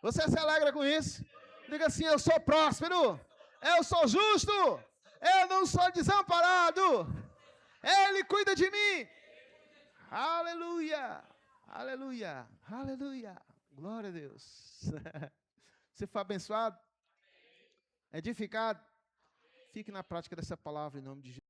Você se alegra com isso? Diga assim, eu sou próspero, eu sou justo, eu não sou desamparado, Ele cuida de mim. Aleluia, aleluia, aleluia. Glória a Deus. Você foi abençoado? Edificado? Fique na prática dessa palavra em nome de Jesus.